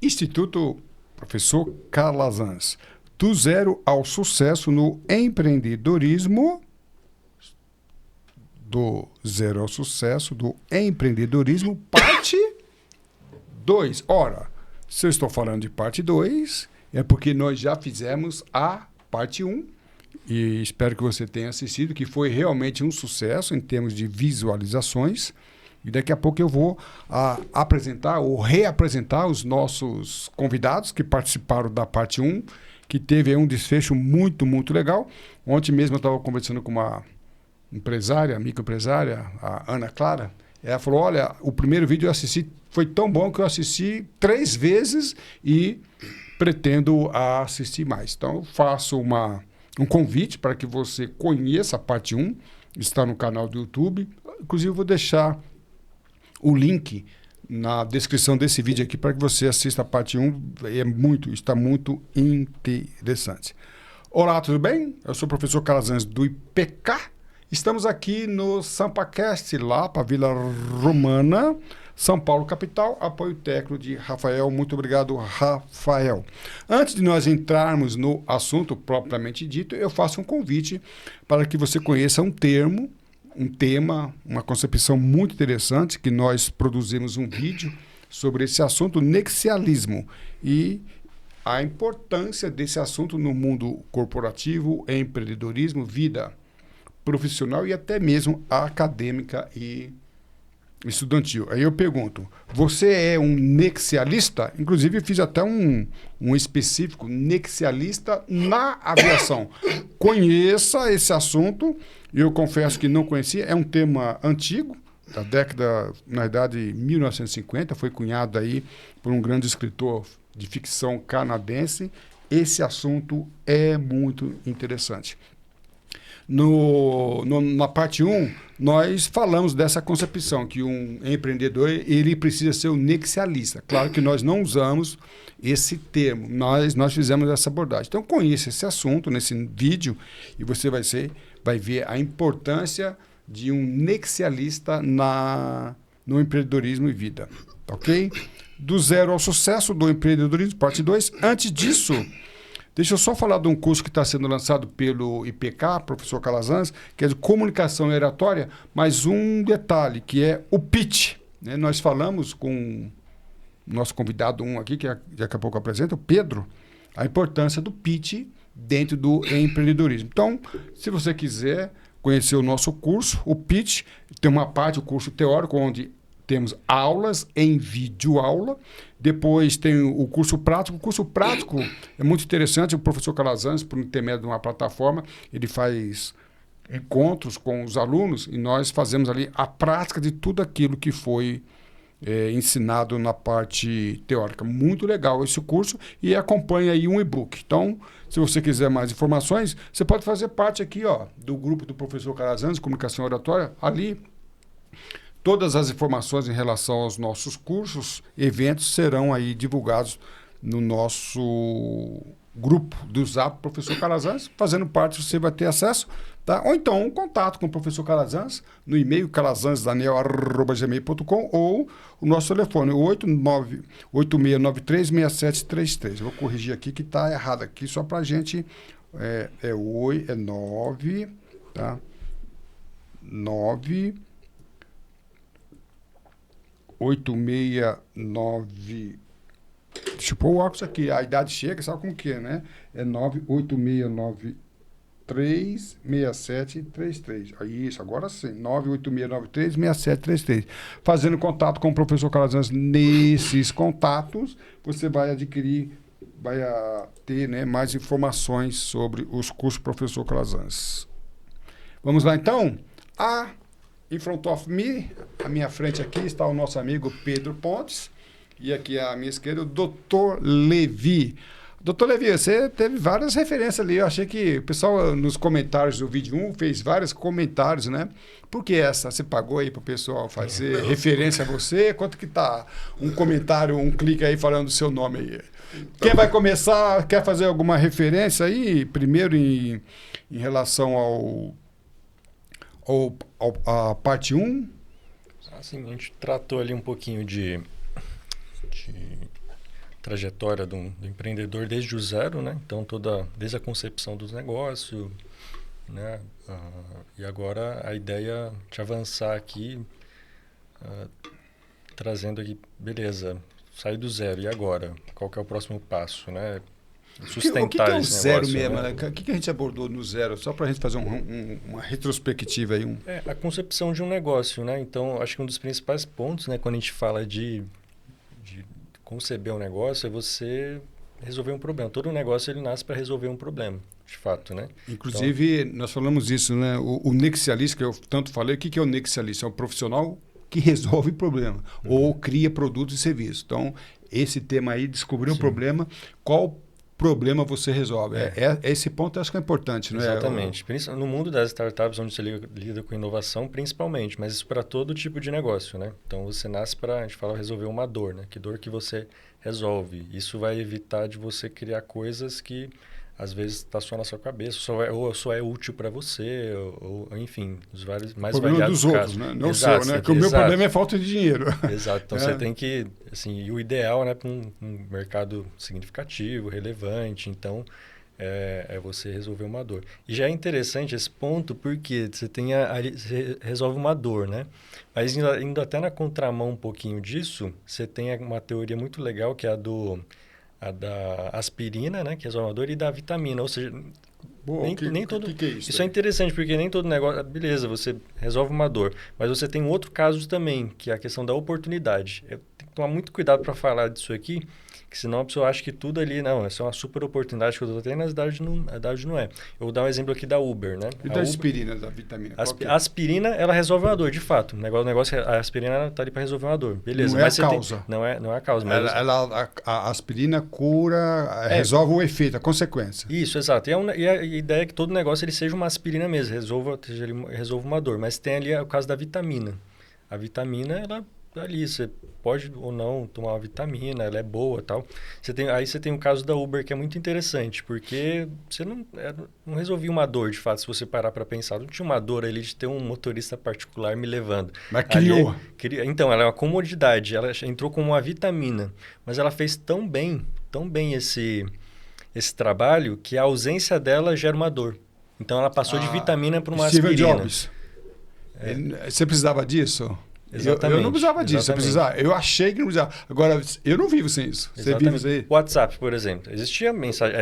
Instituto Professor Calazans. Do zero ao sucesso no empreendedorismo. Do zero ao sucesso do empreendedorismo, parte 2. Ora, se eu estou falando de parte 2, é porque nós já fizemos a parte 1. E espero que você tenha assistido, que foi realmente um sucesso em termos de visualizações. E daqui a pouco eu vou apresentar ou reapresentar os nossos convidados que participaram da parte 1, que teve aí um desfecho muito, muito legal. Ontem mesmo eu estava conversando com uma empresária, microempresária, a Ana Clara. Ela falou, olha, o primeiro vídeo eu assisti, foi tão bom que eu assisti 3 vezes e pretendo assistir mais. Então eu faço um convite para que você conheça a parte 1, está no canal do YouTube. Inclusive eu vou deixar o link na descrição desse vídeo aqui para que você assista a parte 1. Está muito interessante. Olá, tudo bem? Eu sou o professor Calazans do IPK. Estamos aqui no SampaCast, lá para Vila Romana, São Paulo, capital. Apoio técnico de Rafael. Muito obrigado, Rafael. Antes de nós entrarmos no assunto propriamente dito, eu faço um convite para que você conheça um termo, um tema, uma concepção muito interessante, que nós produzimos um vídeo sobre esse assunto, nexialismo, e a importância desse assunto no mundo corporativo, empreendedorismo, vida profissional e até mesmo acadêmica e estudantil. Aí eu pergunto, você é um nexialista? Inclusive eu fiz até um específico, nexialista na aviação. Conheça esse assunto, eu confesso que não conhecia, é um tema antigo, da década, na verdade, 1950, foi cunhado aí por um grande escritor de ficção canadense. Esse assunto é muito interessante. Na parte 1, nós falamos dessa concepção, que um empreendedor ele precisa ser um nexialista. Claro que nós não usamos esse termo, nós fizemos essa abordagem. Então, conheça esse assunto nesse vídeo e você vai ver a importância de um nexialista no empreendedorismo e vida. Tá ok? Do zero ao sucesso do empreendedorismo, parte 2. Antes disso, deixa eu só falar de um curso que está sendo lançado pelo IPK, professor Calazans, que é de comunicação e oratória, mas um detalhe, que é o pitch. Né? Nós falamos com o nosso convidado aqui, que daqui a pouco apresenta, o Pedro, a importância do pitch dentro do empreendedorismo. Então, se você quiser conhecer o nosso curso, o pitch, tem uma parte, o curso teórico, onde temos aulas em videoaula. Depois tem o curso prático. O curso prático é muito interessante. O professor Calazans, por intermédio de uma plataforma, ele faz encontros com os alunos e nós fazemos ali a prática de tudo aquilo que foi ensinado na parte teórica. Muito legal esse curso e acompanha aí um e-book. Então, se você quiser mais informações, você pode fazer parte aqui do grupo do professor Calazans, Comunicação Oratória. Ali, todas as informações em relação aos nossos cursos, eventos, serão aí divulgados no nosso grupo do Zap Professor Calazans. Fazendo parte, você vai ter acesso, tá? Ou então um contato com o professor Calazans no e-mail calazans.daniel@gmail.com ou o nosso telefone 8693-6733. Eu vou corrigir aqui que está errado aqui, só para a gente... É 9, tá? 98669. Deixa eu pôr o óculos aqui. A idade chega, sabe como que é, né? É 98693-6733. Isso, agora sim. 98693-6733. Fazendo contato com o professor Calazans, nesses contatos, você vai adquirir, ter, né, mais informações sobre os cursos do professor Calazans. Vamos lá, então? In front of me, à minha frente aqui, está o nosso amigo Pedro Pontes. E aqui à minha esquerda, o Dr. Levi. Dr. Levi, você teve várias referências ali. Eu achei que o pessoal, nos comentários do vídeo 1, fez vários comentários, né? Por que essa? Você pagou aí para o pessoal fazer referência a você? Quanto que tá um comentário, um clique aí falando do seu nome aí? Quem vai começar, quer fazer alguma referência aí? Primeiro em relação a parte 1? Assim, a gente tratou ali um pouquinho trajetória do empreendedor desde o zero, né? Então, desde a concepção dos negócios, né? E agora a ideia de avançar aqui, trazendo aqui, beleza, sair do zero, e agora? Qual que é o próximo passo, né? O que é o esse zero negócio, mesmo? né? Né? O que a gente abordou no zero? Só para a gente fazer uma retrospectiva aí. A concepção de um negócio, né? Então, acho que um dos principais pontos, né, quando a gente fala de conceber um negócio, é você resolver um problema. Todo negócio ele nasce para resolver um problema, de fato, né? Inclusive, então, nós falamos isso, né? O nexialista, que eu tanto falei, o que é o nexialista? É um profissional que resolve problema ou cria produtos e serviços. Então, esse tema aí, descobrir um problema, qual problema você resolve. Esse ponto eu acho que é importante, não é? Exatamente. No mundo das startups, onde você lida com inovação, principalmente, mas isso para todo tipo de negócio, né? Então, você nasce para, a gente fala, resolver uma dor, né? Que dor que você resolve. Isso vai evitar de você criar coisas que, às vezes, está só na sua cabeça, ou só é útil para você, ou, enfim, os vários mais variados casos. Dos outros, né? Não o seu, né? Porque o meu problema é falta de dinheiro. Exato. Então, você tem que, assim, e o ideal, né, para um mercado significativo, relevante, então, é você resolver uma dor. E já é interessante esse ponto, porque você resolve uma dor, né? Mas indo até na contramão um pouquinho disso, você tem uma teoria muito legal, que é a da aspirina, né, que resolve uma dor, e da vitamina, ou seja, nem todo... que é isso? Isso é interessante, porque nem todo negócio... Beleza, você resolve uma dor, mas você tem um outro caso também, que é a questão da oportunidade. Eu tenho que tomar muito cuidado para falar disso aqui, que senão a pessoa acha que tudo ali, não, essa é uma super oportunidade que eu estou tendo, na verdade não é. Eu vou dar um exemplo aqui da Uber, né? E da aspirina, da vitamina? A aspirina, ela resolve uma dor, de fato. O negócio a aspirina está ali para resolver uma dor. Beleza. Não é a causa. Não é a causa. Mas a aspirina cura, resolve o efeito, a consequência. Isso, exato. E a ideia é que todo negócio ele seja uma aspirina mesmo, resolva uma dor. Mas tem ali o caso da vitamina. A vitamina, ela ali, você pode ou não tomar uma vitamina, ela é boa e tal. Aí você tem o caso da Uber, que é muito interessante, porque você não resolvia uma dor, de fato, se você parar para pensar. Não tinha uma dor ali de ter um motorista particular me levando. Mas criou. Então, ela é uma comodidade, ela entrou como uma vitamina, mas ela fez tão bem esse trabalho, que a ausência dela gera uma dor. Então, ela passou de vitamina para uma Steve aspirina. Jobs. Você precisava disso? Exatamente. Eu não precisava disso. Eu achei que não precisava. Agora, eu não vivo sem isso. Você vive isso aí? O WhatsApp, por exemplo. Existia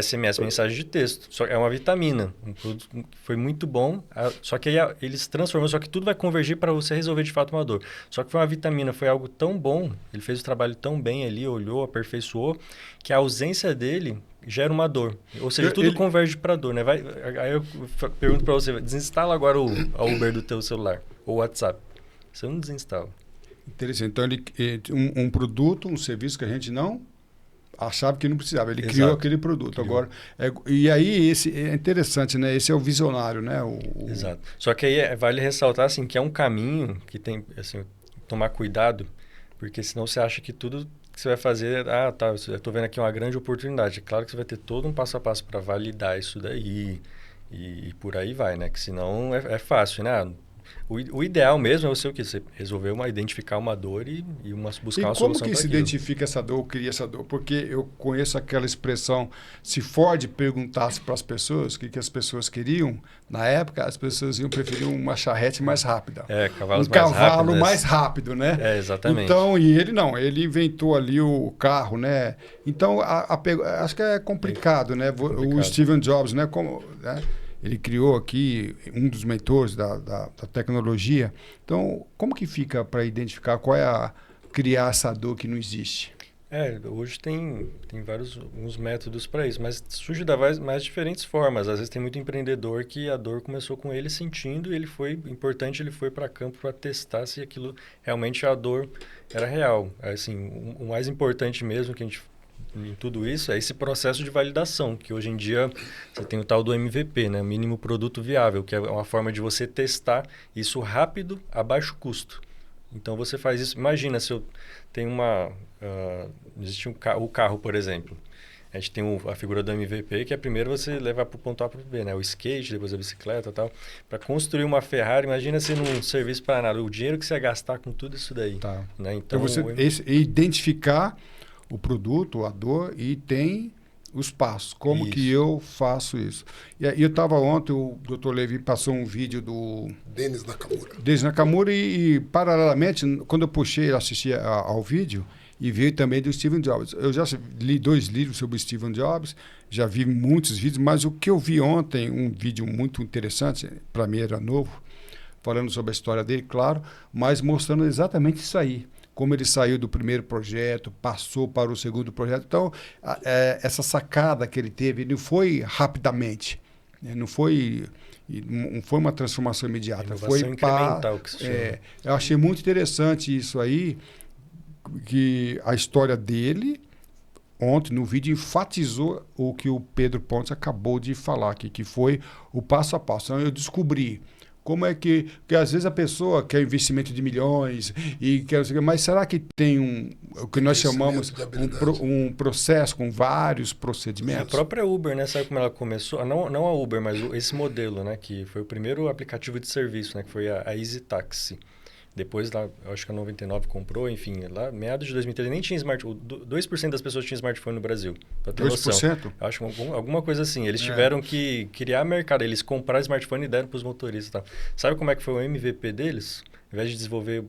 SMS, mensagem de texto. Só é uma vitamina. Um produto que foi muito bom. Só que aí eles transformam. Só que tudo vai convergir para você resolver de fato uma dor. Só que foi uma vitamina. Foi algo tão bom. Ele fez o trabalho tão bem ali. Olhou, aperfeiçoou. Que a ausência dele gera uma dor. Ou seja, tudo converge para a dor, né? Aí eu pergunto para você. Desinstala agora a Uber do teu celular. Ou o WhatsApp. Você não desinstala. Interessante. Então, um produto, um serviço que a gente não achava que não precisava. Ele criou aquele produto. Agora, e aí, esse é interessante, né? Esse é o visionário, né? Exato. Só que aí vale ressaltar assim, que é um caminho que tem assim, tomar cuidado, porque senão você acha que tudo que você vai fazer... tá, eu estou vendo aqui uma grande oportunidade. Claro que você vai ter todo um passo a passo para validar isso daí e por aí vai, né? Que senão é fácil, né? O ideal mesmo é você o quê? Você resolver identificar uma dor e buscar uma solução para aquilo. E como que se identifica essa dor, cria essa dor? Porque eu conheço aquela expressão, se Ford perguntasse para as pessoas o que as pessoas queriam, na época as pessoas iam preferir uma charrete mais rápida. Cavalos um cavalo mais rápido, né? Exatamente. Então, e ele não, ele inventou ali o carro, né? Então, acho que é complicado, né? O Steve Jobs, né? Ele criou aqui um dos mentores da tecnologia. Então, como que fica para identificar qual é criar essa dor que não existe? Hoje tem alguns métodos para isso, mas surge da mais diferentes formas. Às vezes tem muito empreendedor que a dor começou com ele sentindo e ele foi para campo para testar se aquilo realmente a dor era real. Assim, o mais importante mesmo que a gente em tudo isso é esse processo de validação, que hoje em dia você tem o tal do MVP, né? Mínimo produto viável, que é uma forma de você testar isso rápido, a baixo custo. Então, você faz isso... Imagina se eu tenho existe o carro, por exemplo. A gente tem a figura do MVP, que é primeiro você levar para o ponto A para o B, né? O skate, depois a bicicleta e tal. Para construir uma Ferrari, imagina se não serviço para nada. O dinheiro que você ia gastar com tudo isso daí. Tá. Né? Então, você identificar o produto, a dor, e tem os passos. Como Isso. que eu faço isso? E aí eu estava ontem, o Dr. Levi passou um vídeo do Denis Nakamura e, paralelamente, quando eu puxei, assisti ao vídeo, e veio também do Steve Jobs. Eu já li 2 livros sobre o Steve Jobs, já vi muitos vídeos, mas o que eu vi ontem, um vídeo muito interessante, para mim era novo, falando sobre a história dele, claro, mas mostrando exatamente isso aí. Como ele saiu do primeiro projeto, passou para o segundo projeto. Então, essa sacada que ele teve não foi rapidamente, né? Não foi uma transformação imediata. Inovação foi incremental, que se chama. eu achei muito interessante isso aí, que a história dele, ontem no vídeo, enfatizou o que o Pedro Pontes acabou de falar aqui, que foi o passo a passo. Então, eu descobri como é que às vezes a pessoa quer investimento de milhões e quer, mas será que tem o que nós chamamos um processo com vários procedimentos? A própria Uber, né? Sabe como ela começou? Não a Uber, mas esse modelo, né? Que foi o primeiro aplicativo de serviço, né? Que foi a Easy Taxi. Depois, lá, eu acho que a 99 comprou, enfim, lá, meados de 2013, nem tinha smartphone. 2% das pessoas tinham smartphone no Brasil, para ter 2%? noção. Eu acho alguma coisa assim. Eles tiveram que criar mercado, eles compraram smartphone e deram para os motoristas. Tá? Sabe como é que foi o MVP deles? Ao invés de desenvolver,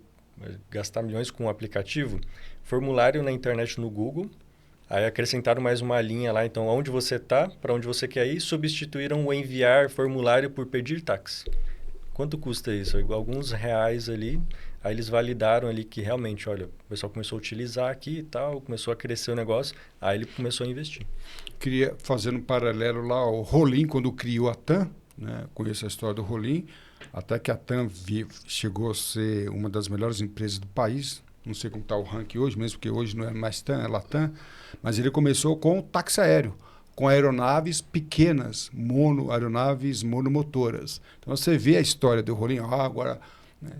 gastar milhões com um aplicativo, formulário na internet no Google, aí acrescentaram mais uma linha lá, então, onde você está, para onde você quer ir, substituíram o enviar formulário por pedir táxi. Quanto custa isso? Alguns reais ali, aí eles validaram ali que realmente, olha, o pessoal começou a utilizar aqui e tal, começou a crescer o negócio, aí ele começou a investir. Queria fazer um paralelo lá, o Rolim, quando criou a TAM, né, conheço a história do Rolim, até que a TAM chegou a ser uma das melhores empresas do país, não sei como está o ranking hoje, mesmo porque hoje não é mais TAM, é Latam, mas ele começou com táxi aéreo, com aeronaves pequenas, aeronaves monomotoras. Então, você vê a história do Rolim, agora, né,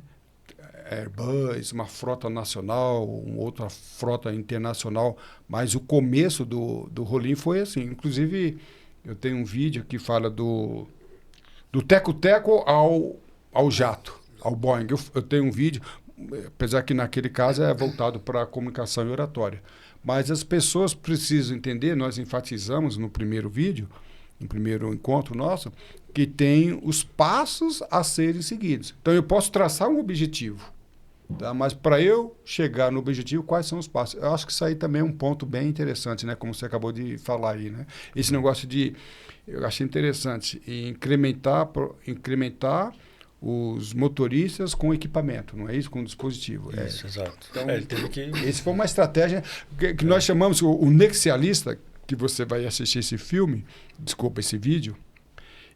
Airbus, uma frota nacional, uma outra frota internacional, mas o começo do Rolim foi assim. Inclusive, eu tenho um vídeo que fala do teco-teco ao jato, ao Boeing. Eu tenho um vídeo, apesar que naquele caso é voltado para a comunicação e oratória. Mas as pessoas precisam entender, nós enfatizamos no primeiro vídeo, no primeiro encontro nosso, que tem os passos a serem seguidos. Então, eu posso traçar um objetivo, tá? Mas para eu chegar no objetivo, quais são os passos? Eu acho que isso aí também é um ponto bem interessante, né? Como você acabou de falar aí, né? Esse negócio eu achei interessante, incrementar os motoristas com equipamento, não é isso? Com dispositivo. Isso, exato. Então, ele teve que... Esse foi uma estratégia que nós chamamos o nexialista, que você vai assistir esse filme, desculpa, esse vídeo,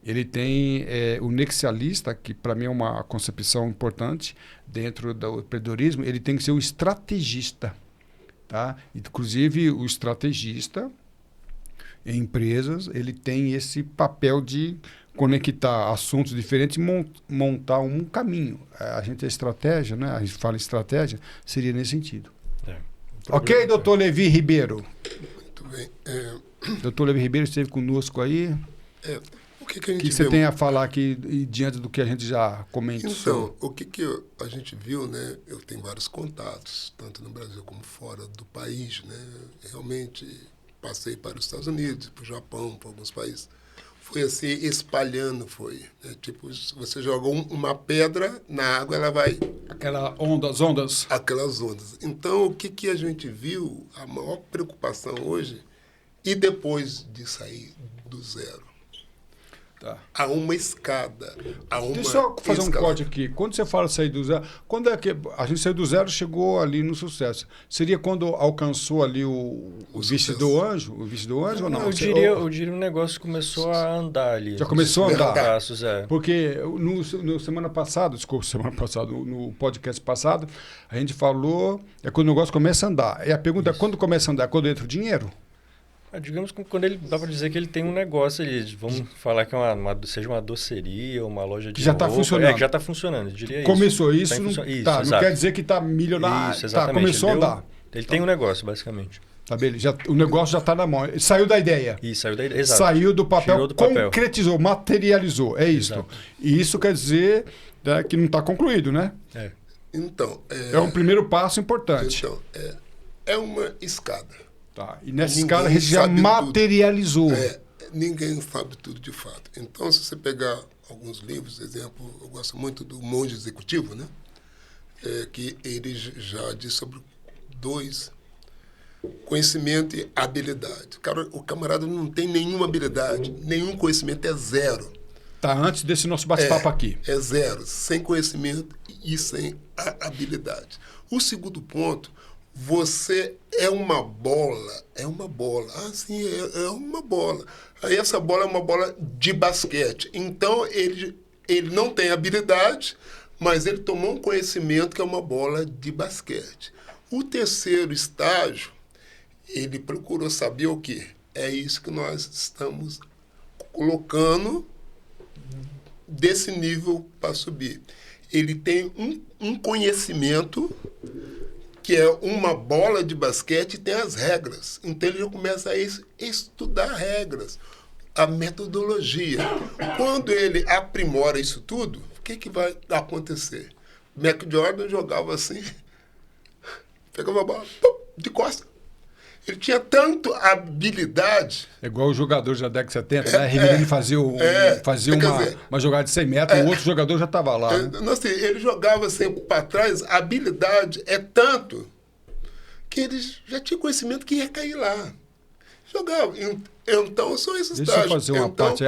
ele tem o nexialista, que para mim é uma concepção importante dentro do empreendedorismo, ele tem que ser o estrategista. Tá? Inclusive, o estrategista em empresas, ele tem esse papel de conectar assuntos diferentes e montar um caminho. A gente é estratégia, né? A gente fala estratégia, seria nesse sentido. Ok, doutor Levi Ribeiro? Muito bem. Doutor Levi Ribeiro esteve conosco aí. O que a gente O que você tem a falar aqui diante do que a gente já comentou? Então, o que a gente viu, né? Eu tenho vários contatos, tanto no Brasil como fora do país, né? Realmente passei para os Estados Unidos, para o Japão, para alguns países. Foi assim, espalhando, foi. Né? Tipo, você joga uma pedra na água, ela vai... As ondas. Aquelas ondas. Então, o que a gente viu, a maior preocupação hoje, e depois de sair do zero? Tá. Há uma escada. Deixa eu fazer um corte aqui. Quando você fala sair do zero, quando é que a gente saiu do zero, chegou ali no sucesso? Seria quando alcançou ali o vice do anjo? O vice do anjo ou não? Eu diria o negócio começou a andar ali. Já começou a andar? Passos, Porque no semana passada, no podcast passado, a gente falou, quando o negócio começa a andar. E a pergunta é, quando começa a andar? Quando entra o dinheiro? Digamos que quando ele dá para dizer que ele tem um negócio ali, vamos falar que seja uma doceria, uma loja de já está funcionando. Que já está funcionando, eu diria Começou isso. Não quer dizer que está milionário. Isso, exatamente. Começou a andar. Ele tem um negócio, basicamente. Tá bem, o negócio já está na mão. Ele saiu da ideia. Saiu da ideia, exato. Saiu do papel, concretizou, materializou. É isso. Exato. E isso quer dizer, né, que não está concluído, né? Então, é um primeiro passo importante. Então, é uma escada. Tá. E nessa Ninguém escala a gente já sabe materializou. Ninguém sabe tudo de fato. Então, se você pegar alguns livros, exemplo, eu gosto muito do Monge Executivo, né? Que ele já diz sobre 2, conhecimento e habilidade. O camarada não tem nenhuma habilidade, nenhum conhecimento, é zero. Tá, antes desse nosso bate-papo aqui. É zero, sem conhecimento e sem habilidade. O segundo ponto, você é uma bola. Ah, sim, é uma bola. Aí essa bola é uma bola de basquete. Então, ele não tem habilidade, mas ele tomou um conhecimento que é uma bola de basquete. O terceiro estágio, ele procurou saber o quê? É isso que nós estamos colocando desse nível para subir. Ele tem um conhecimento que é uma bola de basquete e tem as regras. Então ele já começa a estudar regras, a metodologia. Quando ele aprimora isso tudo, o que vai acontecer? Michael Jordan jogava assim, pegava a bola de costa. Ele tinha tanto habilidade. É igual o jogador da década de 70, né? Rivelino fazia uma jogada de 100 metros, o outro jogador já estava lá. Né? Assim, ele jogava sempre para trás, a habilidade é tanto que ele já tinha conhecimento que ia cair lá. Jogava. Então, são esses estágios. Deixa eu fazer uma parte.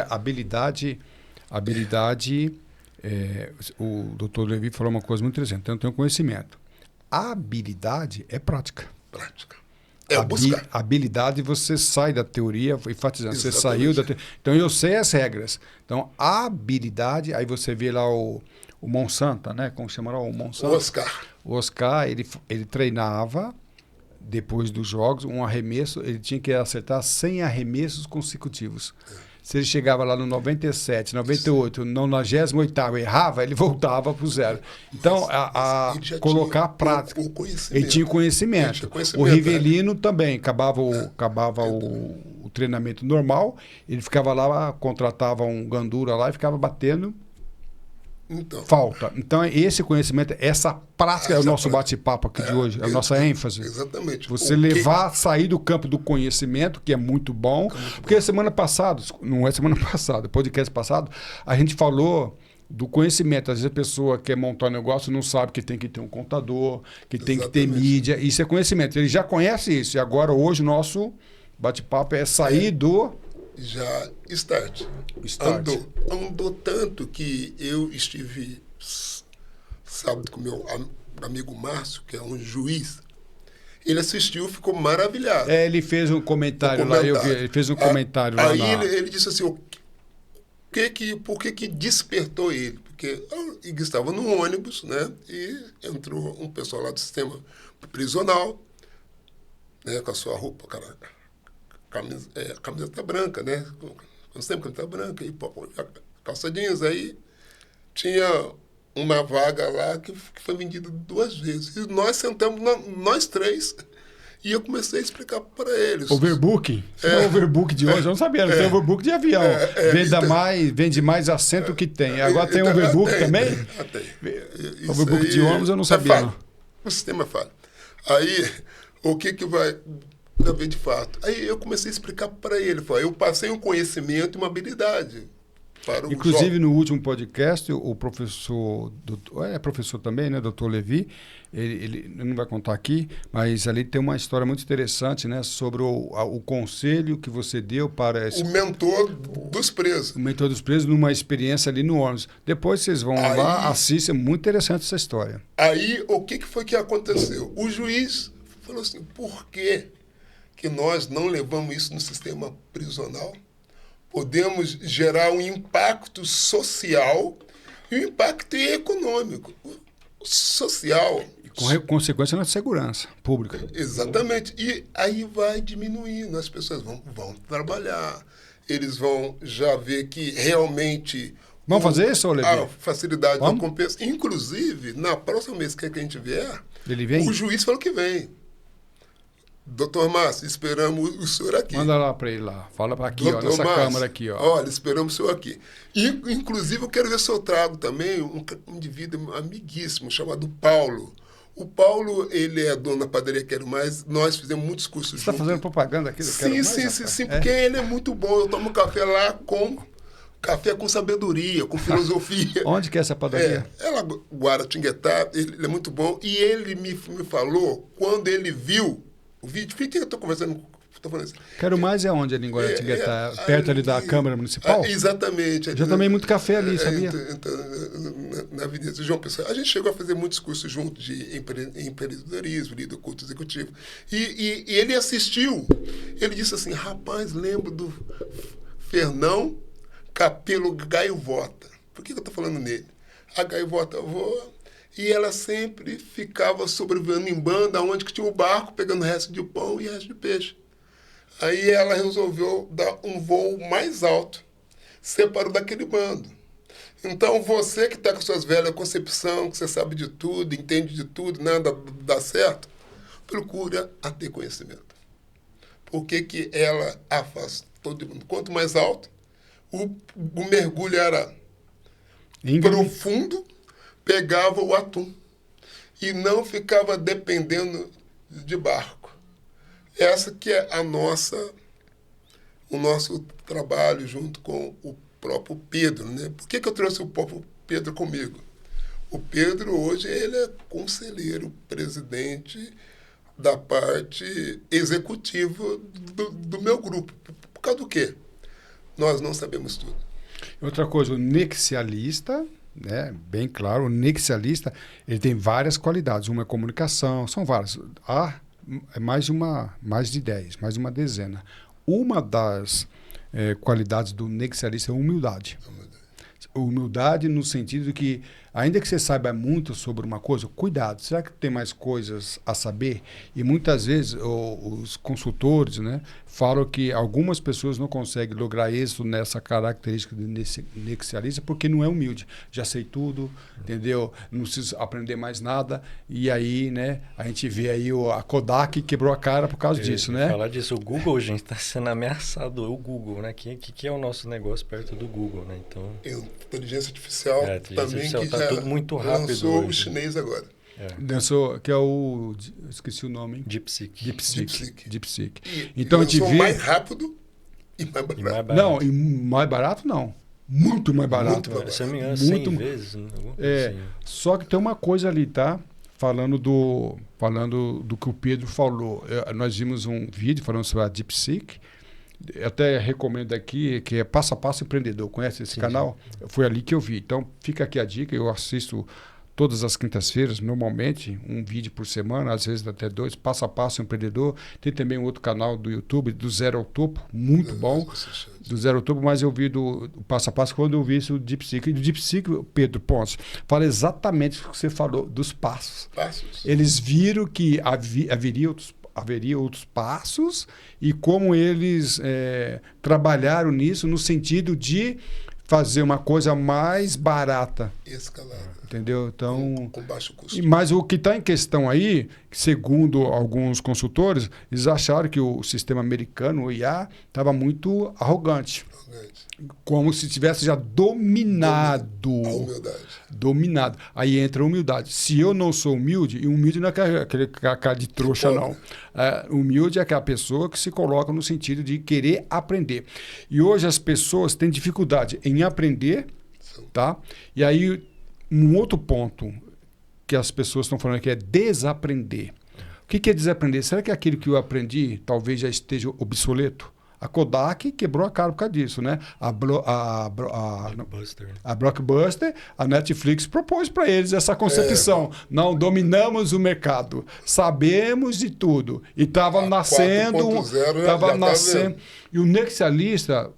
Habilidade, o doutor Levi falou uma coisa muito interessante. Então, eu tenho conhecimento. A habilidade é prática. Prática. Buscar. Habilidade, você sai da teoria, enfatizando, você saiu da teoria. Então, eu sei as regras. Então, a habilidade, aí você vê lá o Monsanto, né? Como chama lá o Monsanto? O Oscar, ele treinava, depois dos jogos, um arremesso, ele tinha que acertar 100 arremessos consecutivos. Se ele chegava lá no 97, 98, no 98º, errava, ele voltava para o zero. Então, colocar a prática. Ele tinha conhecimento. O Rivelino também, acabava o treinamento normal, ele ficava lá, contratava um gandula lá e ficava batendo falta. Então, esse conhecimento, essa prática é o nosso bate-papo aqui de hoje, é a nossa ênfase. Exatamente. Você sair do campo do conhecimento, que é muito bom, porque semana passada, não é semana passada, podcast passado, a gente falou do conhecimento. Às vezes a pessoa quer montar um negócio não sabe que tem que ter um contador, que tem que ter mídia, isso é conhecimento. Ele já conhece isso, e agora hoje o nosso bate-papo é sair do... Já start. Andou tanto que eu estive sábado com meu amigo Márcio, que é um juiz. Ele assistiu, ficou maravilhado. Ele fez um comentário lá, eu vi, ele fez um comentário lá. Aí ele disse assim, por que despertou ele? Porque ele estava no ônibus, né? E entrou um pessoal lá do sistema prisional, né? Com a sua roupa, camiseta branca, né? Sempre camiseta branca e calça jeans. Aí tinha uma vaga lá que foi vendida 2 vezes. E nós sentamos, nós 3, e eu comecei a explicar para eles. Overbooking? O overbook de hoje, eu não sabia. Tem overbook de avião. Vende mais assento que tem. Agora tem overbook também? Tem. Overbook de ônibus eu não sabia. O sistema é falho. Aí, o que vai haver de fato? Aí eu comecei a explicar para ele. Eu passei um conhecimento e uma habilidade. Inclusive, no último podcast, o professor, professor também, né, doutor Levi, ele não vai contar aqui, mas ali tem uma história muito interessante, né, sobre o conselho que você deu para... O mentor dos presos. O mentor dos presos, numa experiência ali no ônibus. Depois vocês vão lá, assistem, é muito interessante essa história. Aí, o que foi que aconteceu? O juiz falou assim, por que nós não levamos isso no sistema prisional? Podemos gerar um impacto social e um impacto econômico. Social. E com consequência na segurança pública. Exatamente. E aí vai diminuindo. As pessoas vão trabalhar. Eles vão já ver que realmente... Vamos fazer isso, Levi? A facilidade da compensa. Inclusive, na próxima vez que a gente vier, ele vem? O juiz falou que vem. Doutor Márcio, esperamos o senhor aqui. Manda lá para ele lá. Fala para aqui, nessa câmara aqui. Olha, esperamos o senhor aqui. E, inclusive, eu quero ver se eu trago também um indivíduo amiguíssimo chamado Paulo. O Paulo, ele é dono da padaria Quero Mais. Nós fizemos muitos cursos Você está juntos. fazendo propaganda aqui do Quero Mais? Sim, porque ele é muito bom. Eu tomo café lá café com sabedoria, com filosofia. Onde que é essa padaria? Ela Guaratinguetá, ele é muito bom. E ele me falou, quando ele viu o vídeo, por que eu estou conversando com falando assim? Quero Mais é onde ali em Guaratinguetá? Perto ali da Câmara Municipal? Exatamente. Já tomei muito café ali, sabia? Na Avenida João Pessoa. A gente chegou a fazer muitos cursos juntos de empreendedorismo, líder culto executivo. E ele assistiu. Ele disse assim, rapaz, lembro do Fernão Capelo Gaivota. Por que eu estou falando nele? A gaivota voa e ela sempre ficava sobrevivendo em banda, onde que tinha o barco, pegando resto de pão e resto de peixe. Aí ela resolveu dar um voo mais alto, separou daquele bando. Então, você que está com suas velhas concepções, que você sabe de tudo, entende de tudo, nada dá certo, procura a ter conhecimento. Por que ela afastou de mundo? Quanto mais alto, o mergulho era profundo, pegava o atum e não ficava dependendo de barco. Essa que é o nosso trabalho junto com o próprio Pedro, né? Por que eu trouxe o próprio Pedro comigo? O Pedro hoje ele é conselheiro, presidente da parte executiva do meu grupo. Por causa do quê? Nós não sabemos tudo. Outra coisa, o nexialista, né? Bem claro, o nexialista, ele tem várias qualidades. Uma é comunicação, são várias. Mais de 10, mais de uma dezena. Uma das qualidades do nexialista é a humildade. Humildade no sentido de que, ainda que você saiba muito sobre uma coisa, cuidado, será que tem mais coisas a saber? E muitas vezes os consultores, né, falam que algumas pessoas não conseguem lograr êxito nessa característica de nexialista porque não é humilde. Já sei tudo, entendeu? Não preciso aprender mais nada. E aí, né, a gente vê aí a Kodak quebrou a cara por causa disso, né? Falar disso, o Google, gente, está sendo ameaçado. O Google, né? Que é o nosso negócio perto do Google, né? Então... Inteligência artificial também, que tá já tudo muito rápido lançou hoje. o chinês agora. Lançou, que é o... Esqueci o nome, hein? DeepSeek. Então a gente vê... mais rápido e mais barato. Não, e mais barato não. Muito mais barato. Se eu não me engano, 100 vezes. Assim. Só que tem uma coisa ali, tá? Falando do que o Pedro falou. Nós vimos um vídeo falando sobre a DeepSeek. Eu até recomendo aqui, que é Passo a Passo Empreendedor. Conhece esse canal? Sim. Foi ali que eu vi. Então, fica aqui a dica. Eu assisto todas as quintas-feiras, normalmente, um vídeo por semana, às vezes até 2, Passo a Passo Empreendedor. Tem também um outro canal do YouTube, do Zero ao Topo, muito bom. Do Zero ao Topo, mas eu vi do Passo a Passo quando eu vi isso do DeepSeek. E do DeepSeek, Pedro Ponce, fala exatamente o que você falou, dos passos. Eles viram que haveria outros passos e como eles trabalharam nisso no sentido de fazer uma coisa mais barata. Escalada. Entendeu? Então, com baixo custo. Mas o que está em questão aí, segundo alguns consultores, eles acharam que o sistema americano, o IA, estava muito arrogante. Como se tivesse já dominado. A humildade. Dominado. Aí entra a humildade. Se eu não sou humilde, e humilde não é aquele cara de trouxa, não. Humilde é aquela pessoa que se coloca no sentido de querer aprender. E hoje as pessoas têm dificuldade em aprender, tá? E aí, um outro ponto que as pessoas estão falando aqui é desaprender. O que é desaprender? Será que aquilo que eu aprendi talvez já esteja obsoleto? A Kodak quebrou a cara por causa disso, né? A Blockbuster, a Netflix propôs para eles essa concepção. Não dominamos o mercado, sabemos de tudo. E estava nascendo... E o nexialista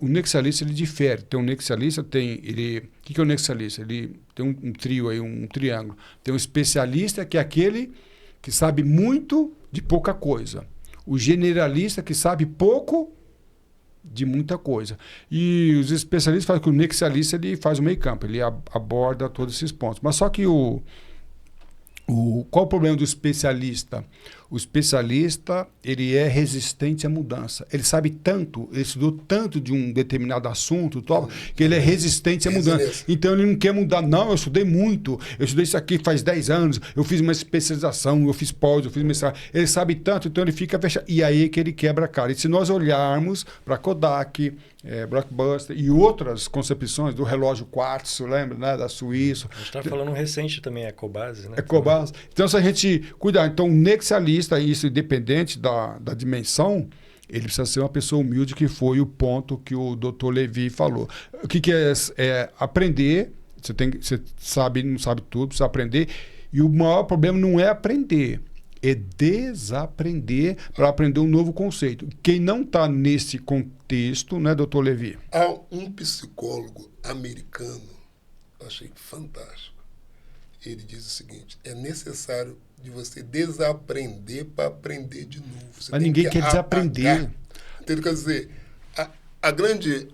ele difere. Tem um nexialista, o que é o nexialista? Ele tem um trio aí, um triângulo. Tem um especialista, que é aquele que sabe muito de pouca coisa. O generalista, que sabe pouco de muita coisa. E os especialistas fazem que o nexialista ele faz o meio campo, ele aborda todos esses pontos. Mas só que qual o problema do especialista? O especialista, ele é resistente à mudança. Ele sabe tanto, ele estudou tanto de um determinado assunto, que ele é resistente à mudança. Então, ele não quer mudar. Não, eu estudei muito. Eu estudei isso aqui faz 10 anos. Eu fiz uma especialização, eu fiz pós, eu fiz mestrado. Ele sabe tanto, então ele fica fechado. E aí que ele quebra a cara. E se nós olharmos para Kodak, Blockbuster e outras concepções do relógio quartzo, lembra, né, da Suíça. A gente está falando recente também, Ecobase, né? Ecobase. Então, se a gente cuidar, então, um nexialista, isso independente da dimensão, ele precisa ser uma pessoa humilde, que foi o ponto que o Dr. Levi falou. O que é aprender? Você sabe, não sabe tudo, precisa aprender. E o maior problema não é aprender, é desaprender para aprender um novo conceito. Quem não está nesse contexto, né, doutor Levi? Há um psicólogo americano, achei fantástico. Ele diz o seguinte: é necessário de você desaprender para aprender de novo. Você Mas ninguém quer desaprender. Então, quer dizer, a grande...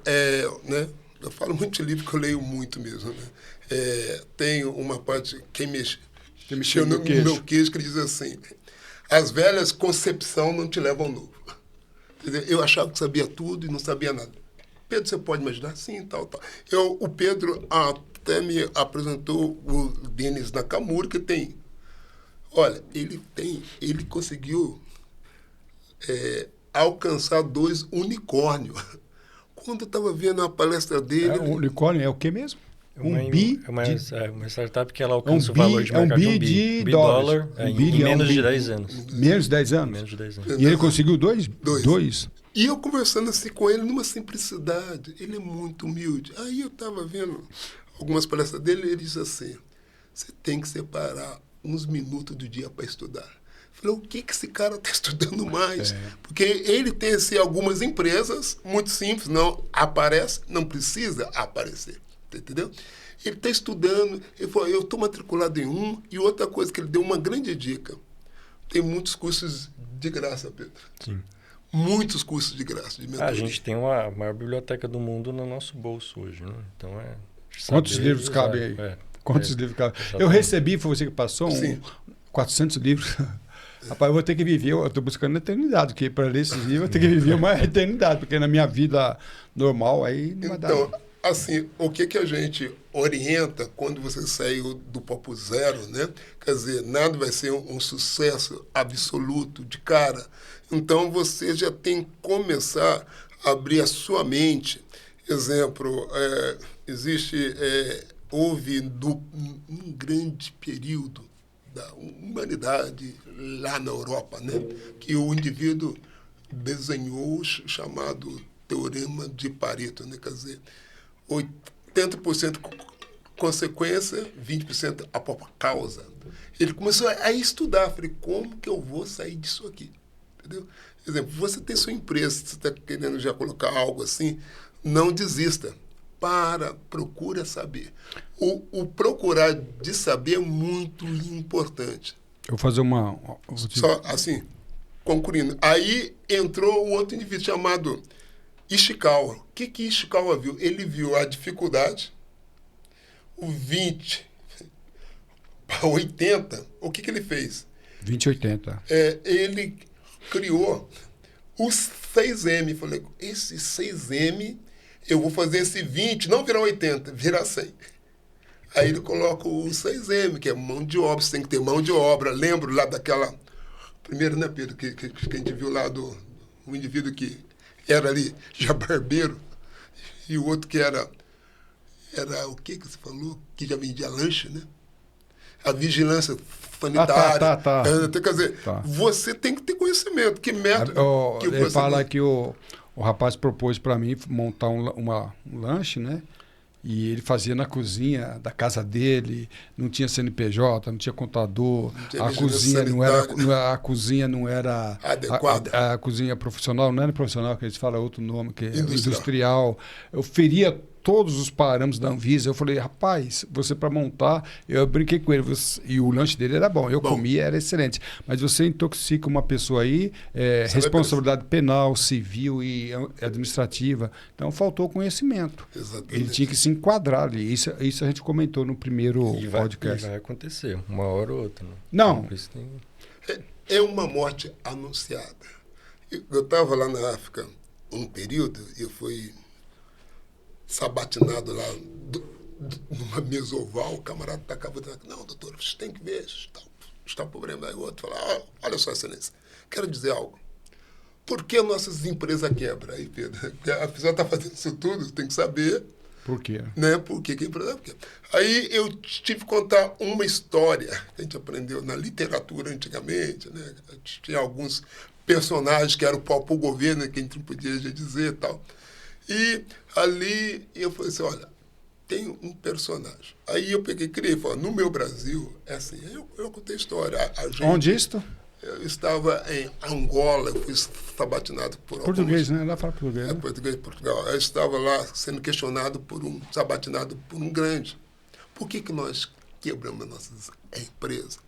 né, eu falo muito de livro que eu leio muito mesmo. Né? Tem uma parte que mexeu no meu queixo, que ele diz assim: as velhas concepção não te levam ao novo. Quer dizer, eu achava que sabia tudo e não sabia nada. Pedro, você pode me ajudar? Sim, tal. O Pedro até me apresentou o Denis Nakamura, que tem... Olha, ele conseguiu alcançar 2 unicórnios. Quando eu estava vendo a palestra dele... O unicórnio é o que mesmo? Uma startup que ela alcança o valor de mercado de $1 bilhão em menos de 10 anos. Menos de 10 anos? Menos de 10 anos. E ele conseguiu 2? 2. E eu conversando assim com ele numa simplicidade. Ele é muito humilde. Aí eu estava vendo algumas palestras dele e ele disse assim: você tem que separar uns minutos do dia para estudar. Eu falei, o que esse cara está estudando mais? Porque ele tem assim, algumas empresas muito simples, não aparece, não precisa aparecer. Entendeu? Ele está estudando, ele falou, eu estou matriculado em um, e outra coisa que ele deu uma grande dica: tem muitos cursos de graça, Pedro. Sim. Muitos cursos de graça, de mentoria. A gente tem a maior biblioteca do mundo no nosso bolso hoje, né? Então quantos livros cabem aí? Quantos livros cabem? Eu recebi, foi você que passou, 400 livros. Rapaz, eu vou ter que viver, eu estou buscando a eternidade, porque para ler esses livros eu vou ter que viver uma eternidade, porque na minha vida normal aí não vai dar. Então, assim, o que a gente orienta quando você saiu do Papo Zero, né? Quer dizer, nada vai ser um sucesso absoluto de cara. Então, você já tem que começar a abrir a sua mente. Exemplo, houve um grande período da humanidade lá na Europa, né? Que o indivíduo desenhou o chamado Teorema de Pareto, né? Quer dizer, 80% consequência, 20% a própria causa. Ele começou a estudar. Falei, como que eu vou sair disso aqui? Entendeu? Por exemplo, você tem sua empresa, você está querendo já colocar algo assim, não desista. Procura saber. O procurar de saber é muito importante. Eu vou fazer uma... Só assim, concluindo. Aí entrou um outro indivíduo chamado Ishikawa. O que Ishikawa viu? Ele viu a dificuldade, o 20 para 80. O que ele fez? 20 e 80. Ele criou os 6M. Falei, esse 6M, eu vou fazer esse 20, não virar 80, virar 100. Aí ele coloca o 6M, que é mão de obra, você tem que ter mão de obra. Lembro lá daquela... Primeiro, né, Pedro, que a gente viu lá um indivíduo que era ali já barbeiro, e o outro que era o que você falou? Que já vendia lanche, né? A vigilância sanitária. Tá. Quer dizer, você tem que ter conhecimento. Que método que ele fala que o rapaz propôs para mim montar um lanche, né? E ele fazia na cozinha da casa dele, não tinha CNPJ, não tinha contador, a cozinha não era adequada. A cozinha profissional, não era profissional, que eles falam outro nome, que é industrial. Eu feria todos os parâmetros da Anvisa. Eu falei, rapaz, você para montar, eu brinquei com ele, e o lanche dele era bom, comia, era excelente. Mas você intoxica uma pessoa aí, responsabilidade penal, civil e administrativa. Então faltou conhecimento. Exatamente. Ele tinha que se enquadrar ali. Isso a gente comentou no primeiro podcast. E vai acontecer, uma hora ou outra. Né? Não. é uma morte anunciada. Eu estava lá na África um período e eu fui sabatinado lá numa mesa oval, o camarada estava dizendo, não, doutor, você tem que ver, está o problema. Aí o outro fala, olha só, excelência, quero dizer algo. Por que nossas empresas quebram? Aí, Pedro, a pessoa está fazendo isso tudo, tem que saber. Por quê? Né? Por que a empresa quebra? Aí eu tive que contar uma história que a gente aprendeu na literatura antigamente, né? Tinha alguns personagens que eram o próprio governo, que a gente não podia dizer e tal. E ali eu falei assim, olha, tem um personagem. Aí eu peguei e criei, falei, no meu Brasil, é assim, eu contei a história. Onde isto? Eu estava em Angola, eu fui sabatinado por português, né? Lá fala português. É, português, Portugal. Eu estava lá sendo questionado sabatinado por um grande. Por que nós quebramos nossas empresas?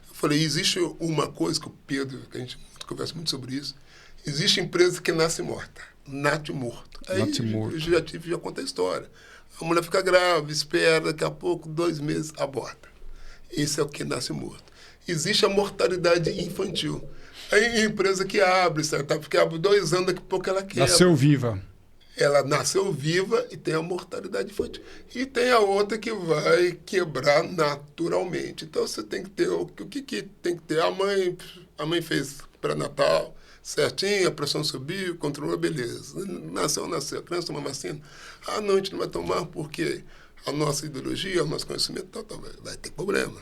Eu falei, existe uma coisa que o Pedro, que a gente conversa muito sobre isso, existe empresa que nasce morta, nasce morto. Aí Nasce morto. Eu já contei a história. A mulher fica grávida, espera, daqui a pouco, 2 meses, aborta. Esse é o que nasce morto. Existe a mortalidade infantil. Aí empresa que abre, startup que abre 2 anos, daqui a pouco ela quebra. Nasceu viva. Ela nasceu viva e tem a mortalidade infantil. E tem a outra que vai quebrar naturalmente. Então você tem que ter, o que tem que ter? A mãe fez pré-natal, certinho, a pressão subiu, controlou, beleza. Nasceu, a criança toma vacina. Ah, não, a gente não vai tomar porque a nossa ideologia, o nosso conhecimento, vai ter problema.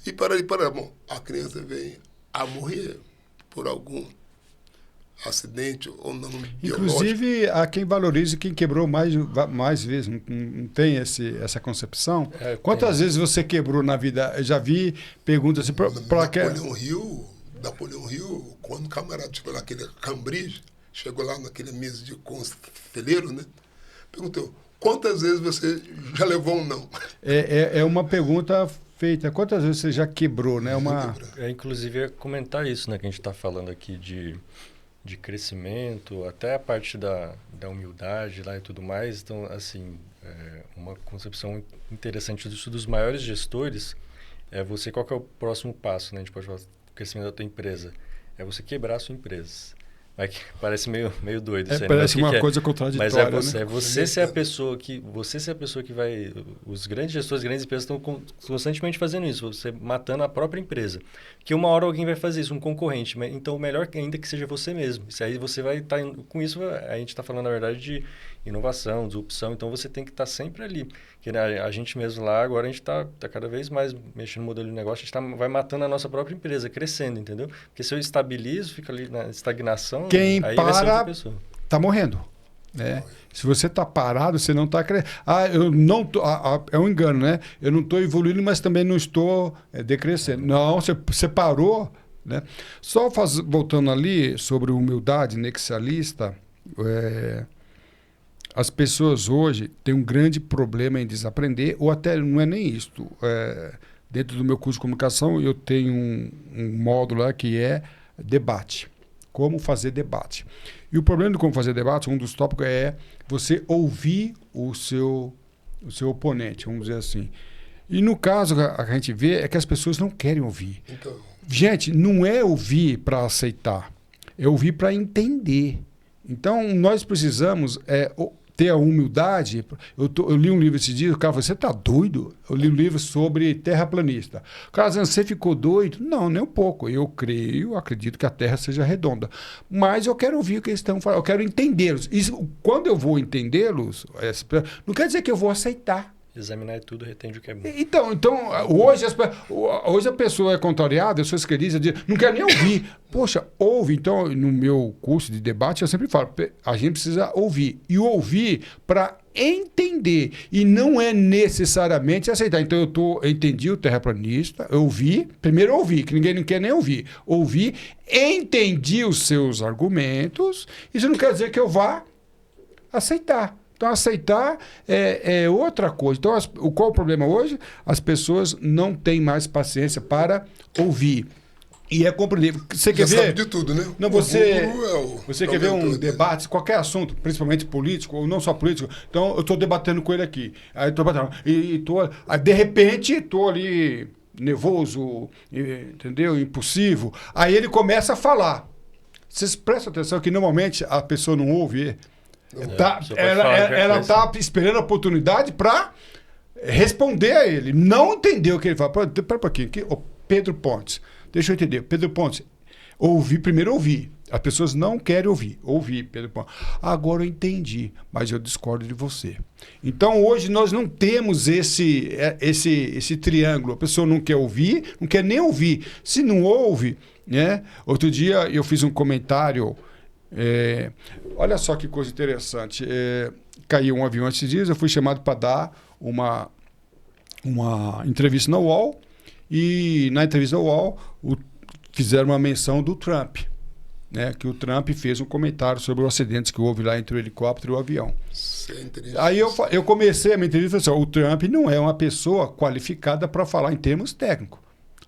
E bom, a criança vem a morrer por algum acidente ou não biológico. Inclusive, há quem valorize quem quebrou mais vezes. Não tem essa concepção? Quantas vezes você quebrou na vida? Eu já vi perguntas assim... Napoleão Hill, quando o camarada chegou lá, aquele Cambridge, chegou lá naquele mesa de conselheiro, né? Perguntou, quantas vezes você já levou um não? É uma pergunta feita. Quantas vezes você já quebrou, né? Inclusive, é comentar isso, né? Que a gente está falando aqui de crescimento, até a parte da humildade lá e tudo mais. Então, assim, uma concepção interessante disso dos maiores gestores é você, qual que é o próximo passo, né? A gente pode falar do crescimento da tua empresa. É você quebrar a sua empresa. Parece meio doido isso aí, parece uma coisa contraditória, mas né? Você ser a pessoa que vai... Os grandes gestores, grandes empresas estão constantemente fazendo isso, você matando a própria empresa. Que uma hora alguém vai fazer isso, um concorrente. Então, o melhor ainda que seja você mesmo. Isso aí você vai estar... Com isso, a gente está falando, na verdade, de inovação, disrupção. Então, você tem que estar sempre ali. Porque a gente mesmo lá, agora a gente está cada vez mais mexendo no modelo de negócio, a gente vai matando a nossa própria empresa, crescendo, entendeu? Porque se eu estabilizo, fica ali na estagnação, quem aí para, vai ser outra pessoa. Tá morrendo. Né? Se você está parado, você não está crescendo. Eu não tô, é um engano, né? Eu não estou evoluindo, mas também não estou decrescendo. Não, você parou. Né? Só voltando ali sobre humildade nexialista, as pessoas hoje têm um grande problema em desaprender, ou até não é nem isto. Dentro do meu curso de comunicação, eu tenho um módulo lá que é debate. Como fazer debate. E o problema de como fazer debate, um dos tópicos é você ouvir o seu oponente, vamos dizer assim. E no caso, a gente vê é que as pessoas não querem ouvir. Então... Gente, não é ouvir para aceitar, é ouvir para entender. Então, nós precisamos ter a humildade. Eu li um livro esses dias, o cara falou, você está doido? Eu li um livro sobre terraplanista. O cara dizendo, você ficou doido? Não, nem um pouco. Eu acredito que a Terra seja redonda. Mas eu quero ouvir o que eles estão falando, eu quero entendê-los. Quando eu vou entendê-los, não quer dizer que eu vou aceitar. Examinar tudo, retende o que é bom. Então hoje a pessoa é contrariada, eu sou esquerdista, não quer nem ouvir. Poxa, ouve. Então, no meu curso de debate, eu sempre falo, a gente precisa ouvir. E ouvir para entender. E não é necessariamente aceitar. Então, eu entendi o terraplanista, eu ouvi, primeiro eu ouvi, que ninguém não quer nem ouvir. Ouvi, entendi os seus argumentos, isso não quer dizer que eu vá aceitar. Então, aceitar é outra coisa. Então, qual o problema hoje? As pessoas não têm mais paciência para ouvir. E é compreensível. Você quer ver? Sabe de tudo, né? Não, você quer ver um debate, qualquer assunto, principalmente político, ou não só político. Então, eu estou debatendo com ele aqui. Aí, de repente, estou ali nervoso, entendeu? Impulsivo. Aí ele começa a falar. Vocês prestam atenção que normalmente a pessoa não ouve. Ela está esperando a oportunidade para responder a ele. Não entendeu o que ele fala. Pera um pouquinho. Pedro Pontes. Deixa eu entender. Pedro Pontes, primeiro ouvi. As pessoas não querem ouvir. Ouvi, Pedro Pontes. Agora eu entendi, mas eu discordo de você. Então, hoje, nós não temos esse triângulo. A pessoa não quer ouvir, não quer nem ouvir. Se não ouve, né? Outro dia eu fiz um comentário. Olha só que coisa interessante. Caiu um avião esses dias, eu fui chamado para dar uma entrevista na UOL. E na entrevista na UOL fizeram uma menção do Trump. Né, que o Trump fez um comentário sobre os acidentes que houve lá entre o helicóptero e o avião. Aí eu comecei a minha entrevista e falei assim, o Trump não é uma pessoa qualificada para falar em termos técnicos.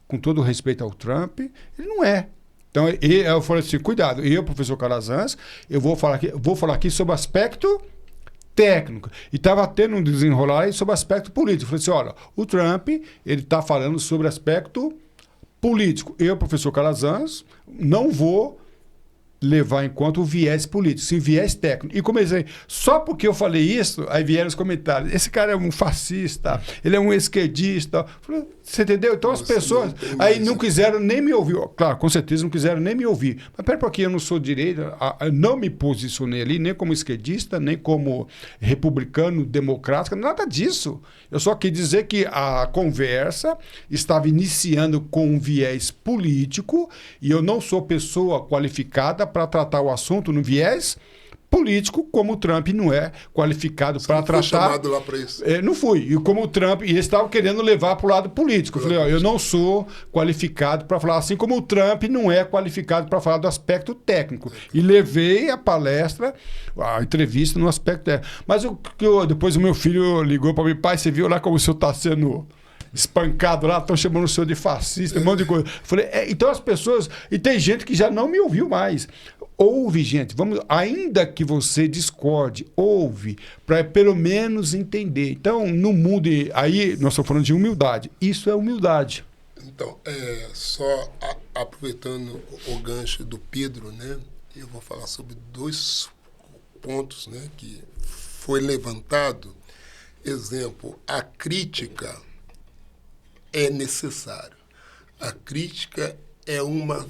Com todo respeito ao Trump, ele não é. Então eu falei assim, cuidado, eu, professor Calazans, eu vou falar aqui sobre aspecto técnico. E estava tendo um desenrolar aí sobre aspecto político. Eu falei assim, olha, o Trump, ele está falando sobre aspecto político. Eu, professor Calazans, não vou levar em conta o viés político, sim, viés técnico. E comecei, só porque eu falei isso, aí vieram os comentários, esse cara é um fascista, ele é um esquerdista. Falei, você entendeu? Então as pessoas aí não quiseram nem me ouvir. Claro, com certeza não quiseram nem me ouvir. Mas pera porque eu não sou direita, eu não me posicionei ali, nem como esquerdista, nem como republicano, democrático, nada disso. Eu só quis dizer que a conversa estava iniciando com um viés político e eu não sou pessoa qualificada para tratar o assunto no viés político, como o Trump não é qualificado para tratar. Você foi chamado lá para isso? Não fui. E como o Trump, e eles estavam querendo levar para o lado político. Eu falei, eu não sou qualificado para falar, assim como o Trump não é qualificado para falar do aspecto técnico. E levei a palestra, a entrevista no aspecto técnico. Mas depois o meu filho ligou para mim, pai, você viu lá como o senhor está sendo espancado lá, estão chamando o senhor de fascista, um monte de coisa. Eu falei, então as pessoas... E tem gente que já não me ouviu mais. Ouve, gente, ainda que você discorde, ouve, para pelo menos entender. Então, no mundo... Aí, nós estamos falando de humildade. Isso é humildade. Então, só aproveitando o gancho do Pedro, né? Eu vou falar sobre 2 pontos, né, que foi levantado. Exemplo, a crítica é necessário. A crítica é uma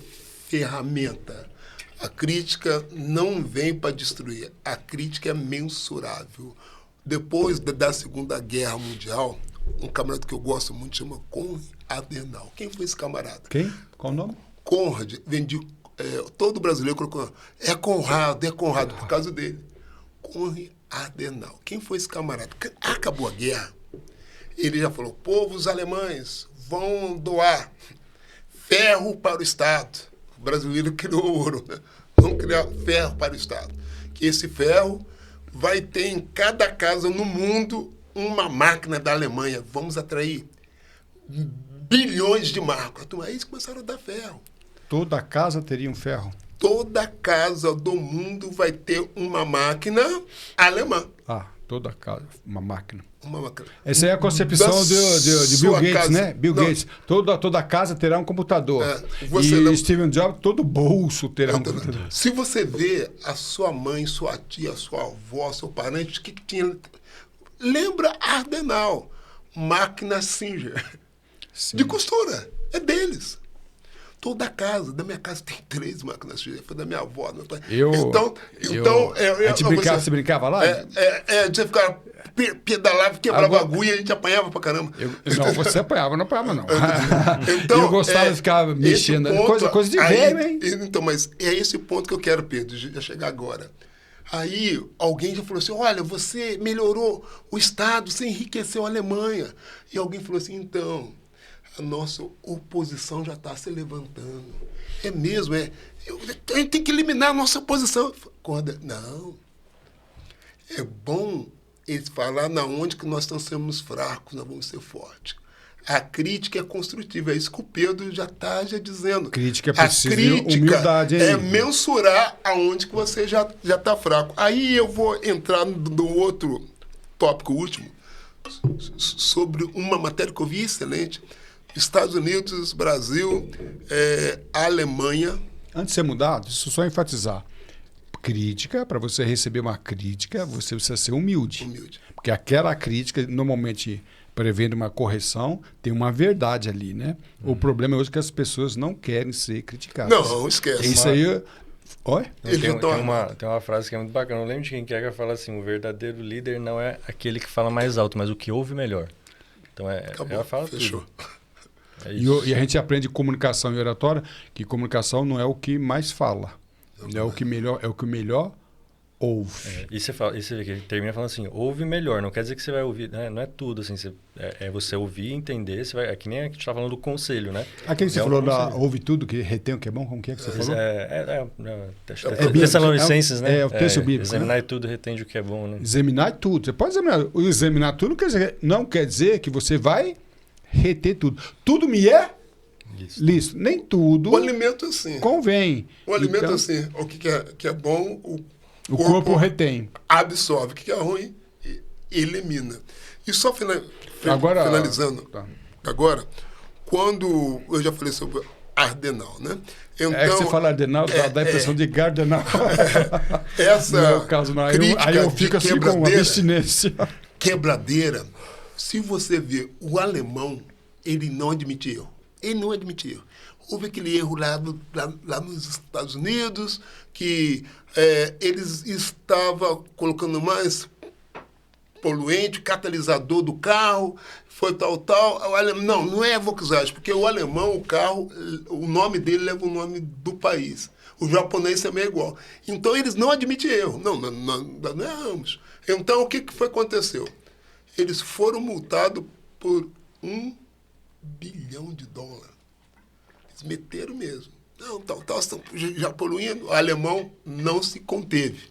ferramenta. A crítica não vem para destruir. A crítica é mensurável. Depois da Segunda Guerra Mundial, um camarada que eu gosto muito chama Konrad Adenauer. Quem foi esse camarada? Quem? Qual o nome? Konrad. Todo brasileiro colocou é Conrado, por causa dele. Konrad Adenauer. Quem foi esse camarada? Acabou a guerra. Ele já falou, povos alemães vão doar ferro para o Estado. O brasileiro criou ouro, né? Vamos criar ferro para o Estado. Que esse ferro vai ter em cada casa no mundo uma máquina da Alemanha. Vamos atrair bilhões de marcos. Aí eles começaram a dar ferro. Toda casa teria um ferro? Toda casa do mundo vai ter uma máquina alemã. Toda casa, uma máquina. Uma máquina. Essa é a concepção de Bill Gates, casa, né? Bill Gates. Toda casa terá um computador. Steve Jobs, todo bolso terá um computador. Se você vê a sua mãe, sua tia, sua avó, seu parente, o que tinha... Lembra Adenauer, máquina Singer. Sim. De costura. É deles. Toda casa, da minha casa tem 3 máquinas Singer. Foi da minha avó. Do meu pai. A gente você brincava lá? Você ficava... pedalava, quebrava agulha e a gente apanhava pra caramba. Não, você apanhava, não apanhava, não. Então, eu gostava de ficar mexendo. Ponto, coisa de velho, hein? Então, mas é esse ponto que eu quero, Pedro, já chegar agora. Aí alguém já falou assim, olha, você melhorou o Estado, você enriqueceu a Alemanha. E alguém falou assim, então, a nossa oposição já está se levantando. É mesmo, a gente tem que eliminar a nossa oposição. Não. É bom eles falar na onde que nós estamos sendo fracos, nós vamos ser fortes. A crítica é construtiva, é isso que o Pedro já está dizendo. Crítica é preciso humildade. É mensurar aonde que você já está fraco. Aí eu vou entrar no outro tópico último, sobre uma matéria que eu vi excelente, Estados Unidos, Brasil, Alemanha. Antes de você mudar, deixa eu só enfatizar. Crítica, para você receber uma crítica, você precisa ser humilde. Porque aquela crítica, normalmente, prevendo uma correção, tem uma verdade ali, né? O problema é hoje que as pessoas não querem ser criticadas. Não, esquece. Isso aí... Oi? Tem uma frase que é muito bacana. Eu lembro de quem quer que fala assim: o verdadeiro líder não é aquele que fala mais alto, mas o que ouve melhor. Então ela fala fechou. Tudo. É isso. E a gente aprende comunicação e oratória, que comunicação não é o que mais fala. Não é o que melhor ouve. E você vê que ele termina falando assim: ouve melhor. Não quer dizer que você vai ouvir, né? Não é tudo assim. É você ouvir, entender. É que nem a gente está falando do conselho, né? Aquele que você falou ouve tudo, que retém o que é bom, como que é que você falou? Tessalonicenses, né? É o texto bíblico. Examinar tudo, retende o que é bom, né? Examinar tudo. Você pode examinar tudo, não quer dizer que você vai reter tudo. Tudo me é lícito. Nem tudo. O alimento assim. Convém. O alimento assim. O que é bom, o corpo retém. Absorve. O que é ruim, elimina. E só finalizando. Tá. Agora, quando eu já falei sobre Ardenal, né? Então, que você fala Ardenal, dá a impressão de Gardenal. Essa não é o caso, não. Aí eu fico assim com uma abstinência. Quebradeira. Se você vê o alemão, ele não admite erro. Ele não admite erro. Houve aquele erro lá nos Estados Unidos, que eles estavam colocando mais poluente, catalisador do carro, foi tal. Não é Volkswagen, porque o alemão, o carro, o nome dele leva o nome do país. O japonês também é igual. Então, eles não admitem erro. Não erramos. Então, o que aconteceu? Eles foram multados por $1 bilhão. Eles meteram mesmo. Não, estão já poluindo. O alemão não se conteve.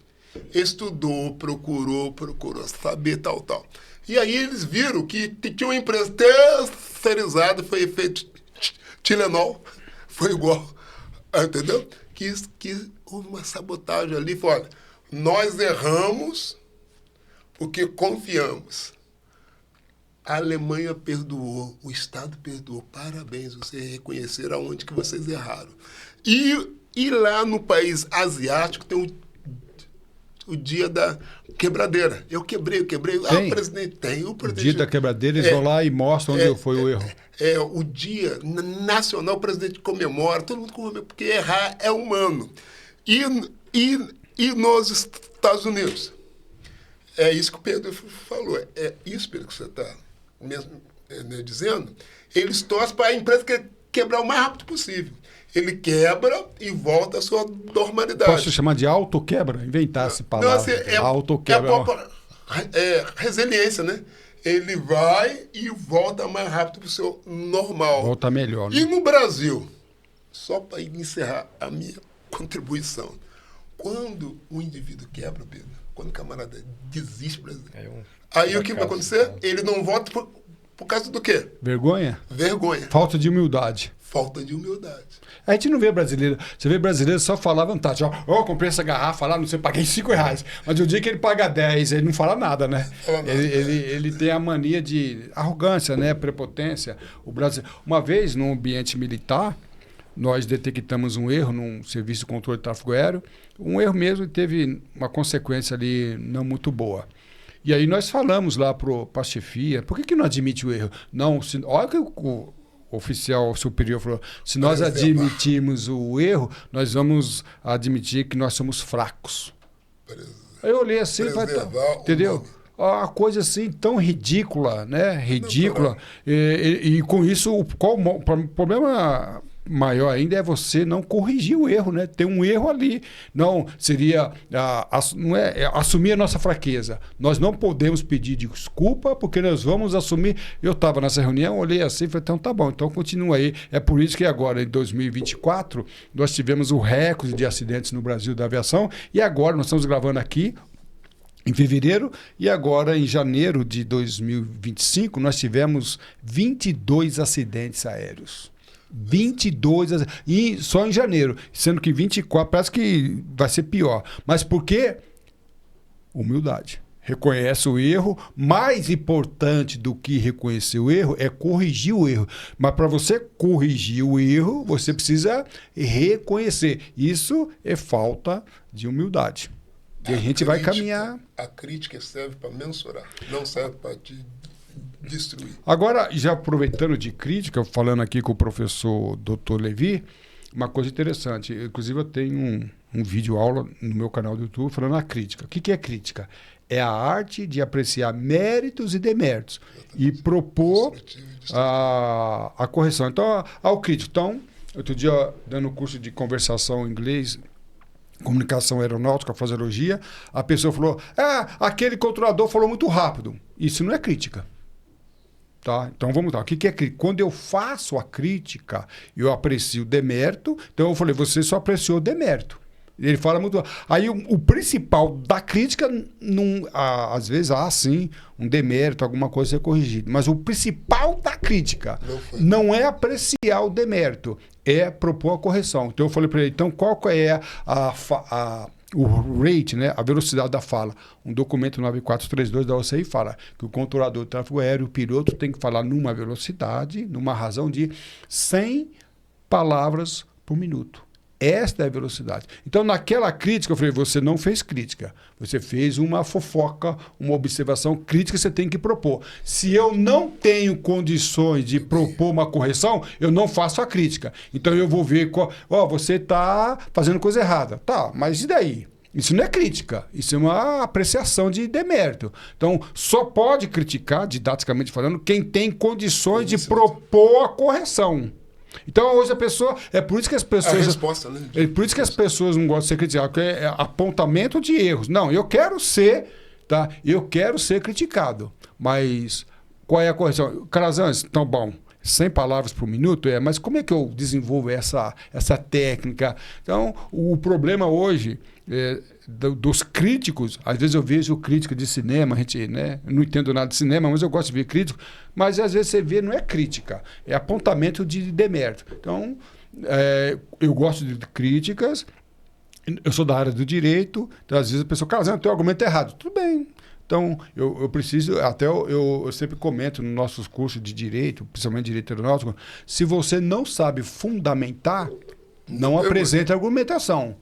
Estudou, procurou saber tal. E aí eles viram que tinha uma empresa terceirizada, foi feito Tilenol, foi igual, entendeu? Que houve uma sabotagem ali. Foi, olha, nós erramos porque confiamos. A Alemanha perdoou, o Estado perdoou. Parabéns, vocês reconheceram aonde que vocês erraram. E lá no país asiático tem o dia da quebradeira. Eu quebrei. O presidente tem. O dia da quebradeira, eles vão lá e mostram onde foi o erro. O dia nacional, o presidente comemora, todo mundo comemora, porque errar é humano. E nos Estados Unidos? É isso que o Pedro falou. É isso, Pedro, que você está dizendo. Eles torcem para a empresa quebrar o mais rápido possível. Ele quebra e volta à sua normalidade. Posso chamar de autoquebra? Inventar essa palavra. Não, assim, autoquebra. É a própria resiliência, né? Ele vai e volta mais rápido para o seu normal. Volta melhor, né? E no Brasil, só para encerrar a minha contribuição, quando o indivíduo quebra, Pedro, quando o camarada desiste, por exemplo, aí o que vai acontecer? Ele não volta por causa do quê? Vergonha? Vergonha. Falta de humildade. Falta de humildade. A gente não vê brasileiro. Você vê brasileiro só falar vantagem. Comprei essa garrafa lá, não sei, paguei R$5. Mas o dia que ele paga 10, ele não fala nada, né? Ele tem a mania de arrogância, né? Prepotência. O Brasil... Uma vez, num ambiente militar, nós detectamos um erro num serviço de controle de tráfego aéreo. Um erro mesmo teve uma consequência ali não muito boa. E aí nós falamos lá para a chefia, por que não admite o erro? Não, olha que o oficial superior falou, se nós admitirmos o erro, nós vamos admitir que nós somos fracos. Aí eu olhei assim, entendeu? Uma coisa assim tão ridícula, né? Ridícula. E com isso, qual o problema maior ainda é você não corrigir o erro, né? Tem um erro ali. Não, seria assumir a nossa fraqueza. Nós não podemos pedir desculpa porque nós vamos assumir. Eu estava nessa reunião, olhei assim e falei, então tá bom, então continua aí. É por isso que agora, em 2024, nós tivemos o recorde de acidentes no Brasil da aviação e agora nós estamos gravando aqui em fevereiro, e agora em janeiro de 2025, nós tivemos 22 acidentes aéreos. 22, e só em janeiro, sendo que 24 parece que vai ser pior. Mas por quê? Humildade. reconhece o erro. Mais importante do que reconhecer o erro é corrigir o erro. Mas para você corrigir o erro, você precisa reconhecer. Isso é falta de humildade. E a gente vai caminhar. A crítica serve para mensurar, não serve para te destruir. Agora, já aproveitando de crítica, falando aqui com o professor Dr. Levi, uma coisa interessante. Inclusive, eu tenho um vídeo aula no meu canal do YouTube falando a crítica. O que é crítica? É a arte de apreciar méritos e deméritos e propor a correção. Então, ao crítico. Então, outro dia, dando curso de conversação em inglês, comunicação aeronáutica, fraseologia, a pessoa falou, aquele controlador falou muito rápido. Isso não é crítica. Tá? Então vamos lá. O que é crítica? Quando eu faço a crítica, eu aprecio o demérito. Então eu falei, você só apreciou o demérito. Ele fala muito. Aí o principal da crítica, às vezes há sim um demérito, alguma coisa a ser corrigida. Mas o principal da crítica não é apreciar o demérito, é propor a correção. Então eu falei para ele, então qual é o rate, né, a velocidade da fala? Um documento 9432 da OCI fala que o controlador de tráfego aéreo, o piloto, tem que falar numa velocidade, numa razão de 100 palavras por minuto. Esta é a velocidade. Então, naquela crítica, eu falei, você não fez crítica. Você fez uma fofoca, uma observação crítica, você tem que propor. Se eu não tenho condições de propor uma correção, eu não faço a crítica. Então, eu vou ver, você está fazendo coisa errada. Tá, mas e daí? Isso não é crítica, isso é uma apreciação de demérito. Então, só pode criticar, didaticamente falando, quem tem condições de propor a correção. Então, hoje a pessoa... É por isso que as pessoas... A resposta, né? É por isso que as pessoas não gostam de ser criticadas, porque é apontamento de erros. Não, eu quero ser, tá? Eu quero ser criticado. Mas qual é a correção? Calazans, então, bom, 100 palavras por minuto, mas como é que eu desenvolvo essa técnica? Então, o problema hoje dos críticos, às vezes eu vejo crítica de cinema, a gente, né, eu não entendo nada de cinema, mas eu gosto de ver crítico, mas às vezes você vê, não é crítica, é apontamento de demérito. Então, eu gosto de críticas, eu sou da área do direito, então às vezes a pessoa, cara, teu argumento é errado. Tudo bem. Então, eu preciso, até eu sempre comento nos nossos cursos de direito, principalmente direito aeronáutico, se você não sabe fundamentar, não apresente argumentação.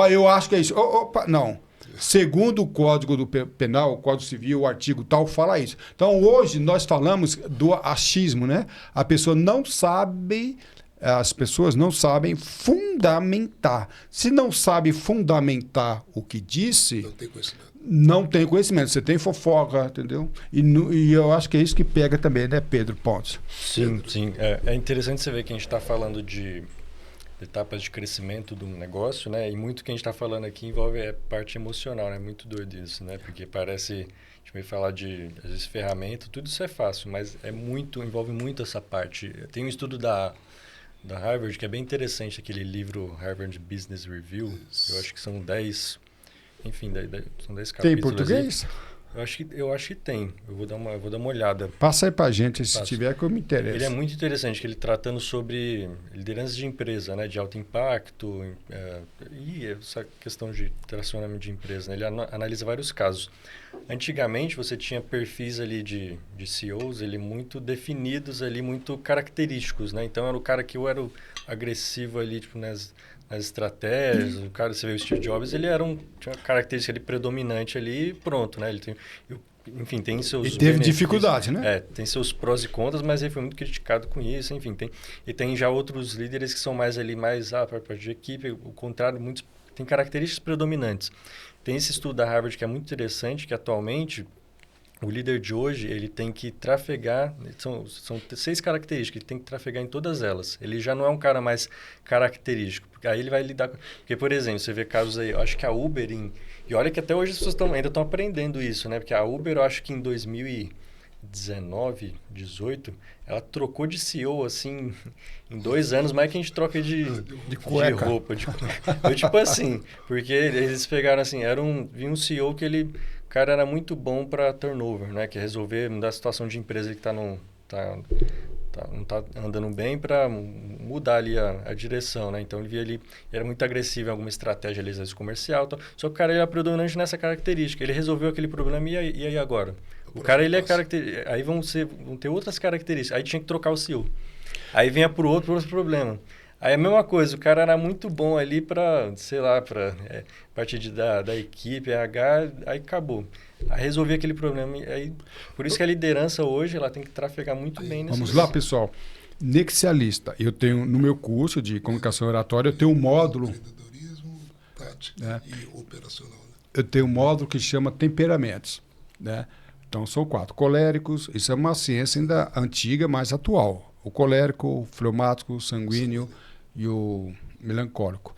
Eu acho que é isso. Opa, não. Segundo o Código do Penal, o Código Civil, o artigo tal, fala isso. Então, hoje, nós falamos do achismo, né? A pessoa não sabe... As pessoas não sabem fundamentar. Se não sabe fundamentar o que disse... Não tem conhecimento. Não tem conhecimento. Você tem fofoca, entendeu? E eu acho que é isso que pega também, né, Pedro Pontes? Sim, sim. É interessante você ver que a gente está falando de etapas de crescimento do negócio, né? E muito que a gente está falando aqui envolve parte emocional, né? Muito doido isso, né? Porque parece... A gente vai falar de, às vezes, ferramenta, tudo isso é fácil, mas envolve muito essa parte. Tem um estudo da Harvard, que é bem interessante, aquele livro Harvard Business Review. Eu acho que são 10, enfim, são 10 capítulos. Tem em português? Eu acho que tem. Eu vou dar uma olhada. Passa aí pra gente, se tiver, que eu me interesso. Ele é muito interessante, que ele tratando sobre liderança de empresa, né, de alto impacto, e essa questão de tracionamento de empresa, né? Ele analisa vários casos. Antigamente, você tinha perfis ali de CEOs muito definidos, ali, muito característicos, né? Então, era o cara que era o agressivo ali, tipo, nas estratégias. O cara, você vê o Steve Jobs, tinha uma característica ali predominante ali e pronto, né? Ele tem, enfim, tem seus... E teve dificuldade, né? Tem seus prós e contras, mas ele foi muito criticado com isso, enfim. Tem já outros líderes que são mais ali, para parte de equipe, o contrário, muitos tem características predominantes. Tem esse estudo da Harvard que é muito interessante, que atualmente o líder de hoje, ele tem que trafegar, são 6 características, ele tem que trafegar em todas elas. Ele já não é um cara mais característico, porque aí ele vai lidar com... Porque, por exemplo, você vê casos aí, eu acho que a Uber, e olha que até hoje as pessoas ainda estão aprendendo isso, né? Porque a Uber, eu acho que em 2019, 18, ela trocou de CEO, assim, em 2 anos, mais que a gente troca de roupa. Tipo assim, porque eles pegaram assim, vinha um CEO que o cara era muito bom para turnover, né? Que é resolver, mudar a situação de empresa que está não tá andando bem para mudar ali a direção, né? Então ele via ele era muito agressivo em alguma estratégia ali, às vezes comercial, tal. Só que o cara ele era predominante nessa característica. Ele resolveu aquele problema e aí agora? O cara ele é aí vão ter outras características. Aí tinha que trocar o CEO. Aí vinha pro outro problema. Aí a mesma coisa, o cara era muito bom ali para, sei lá, para parte da equipe, RH, aí acabou. Aí resolvi aquele problema. Aí, por isso que a liderança hoje ela tem que trafegar muito bem nesse. Vamos lá, pessoal. Nexialista. Eu tenho, no meu curso de comunicação oratória, eu tenho um módulo. Empreendedorismo, tática e operacional. Né? Eu tenho um módulo que chama temperamentos. Né? Então, são 4. Coléricos, isso é uma ciência ainda antiga, mais atual. O colérico, o fleumático, o sanguíneo e o melancólico.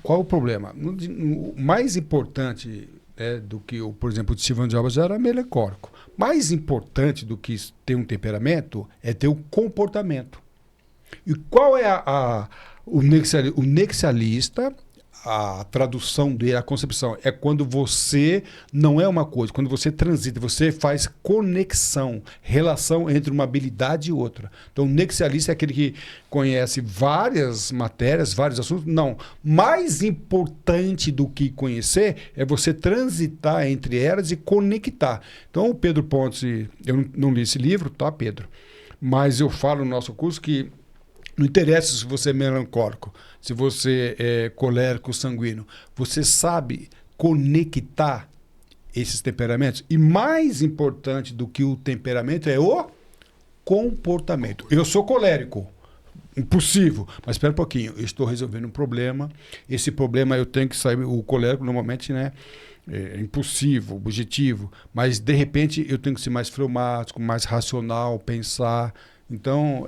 Qual o problema? O mais importante do que, por exemplo, o Steve Jobs era melancólico. Mais importante do que ter um temperamento é ter um comportamento. E qual é o nexialista? A tradução dele, a concepção, é quando você não é uma coisa, quando você transita, você faz conexão, relação entre uma habilidade e outra. Então, o nexialista é aquele que conhece várias matérias, vários assuntos. Não, mais importante do que conhecer é você transitar entre elas e conectar. Então, o Pedro Pontes, eu não li esse livro, tá, Pedro? Mas eu falo no nosso curso que não interessa se você é melancólico, se você é colérico, sanguíneo. Você sabe conectar esses temperamentos. E mais importante do que o temperamento é o comportamento. Eu sou colérico. Impossível. Mas espera um pouquinho. Eu estou resolvendo um problema. Esse problema eu tenho que sair. O colérico normalmente, né? É impulsivo, objetivo. Mas, de repente, eu tenho que ser mais fleumático, mais racional, pensar. Então,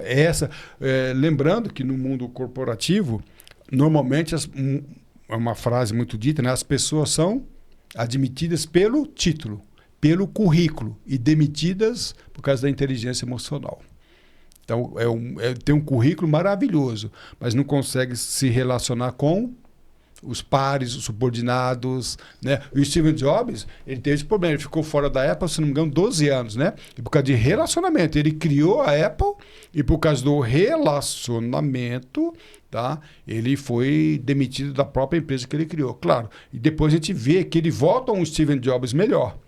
lembrando que no mundo corporativo, normalmente, é uma frase muito dita, né? As pessoas são admitidas pelo título, pelo currículo e demitidas por causa da inteligência emocional. Então, tem um currículo maravilhoso, mas não consegue se relacionar com os pares, os subordinados, né? O Steve Jobs, ele teve esse problema, ele ficou fora da Apple, se não me engano, 12 anos, né? E por causa de relacionamento, ele criou a Apple e por causa do relacionamento, tá? Ele foi demitido da própria empresa que ele criou, claro. E depois a gente vê que ele volta a um Steve Jobs melhor.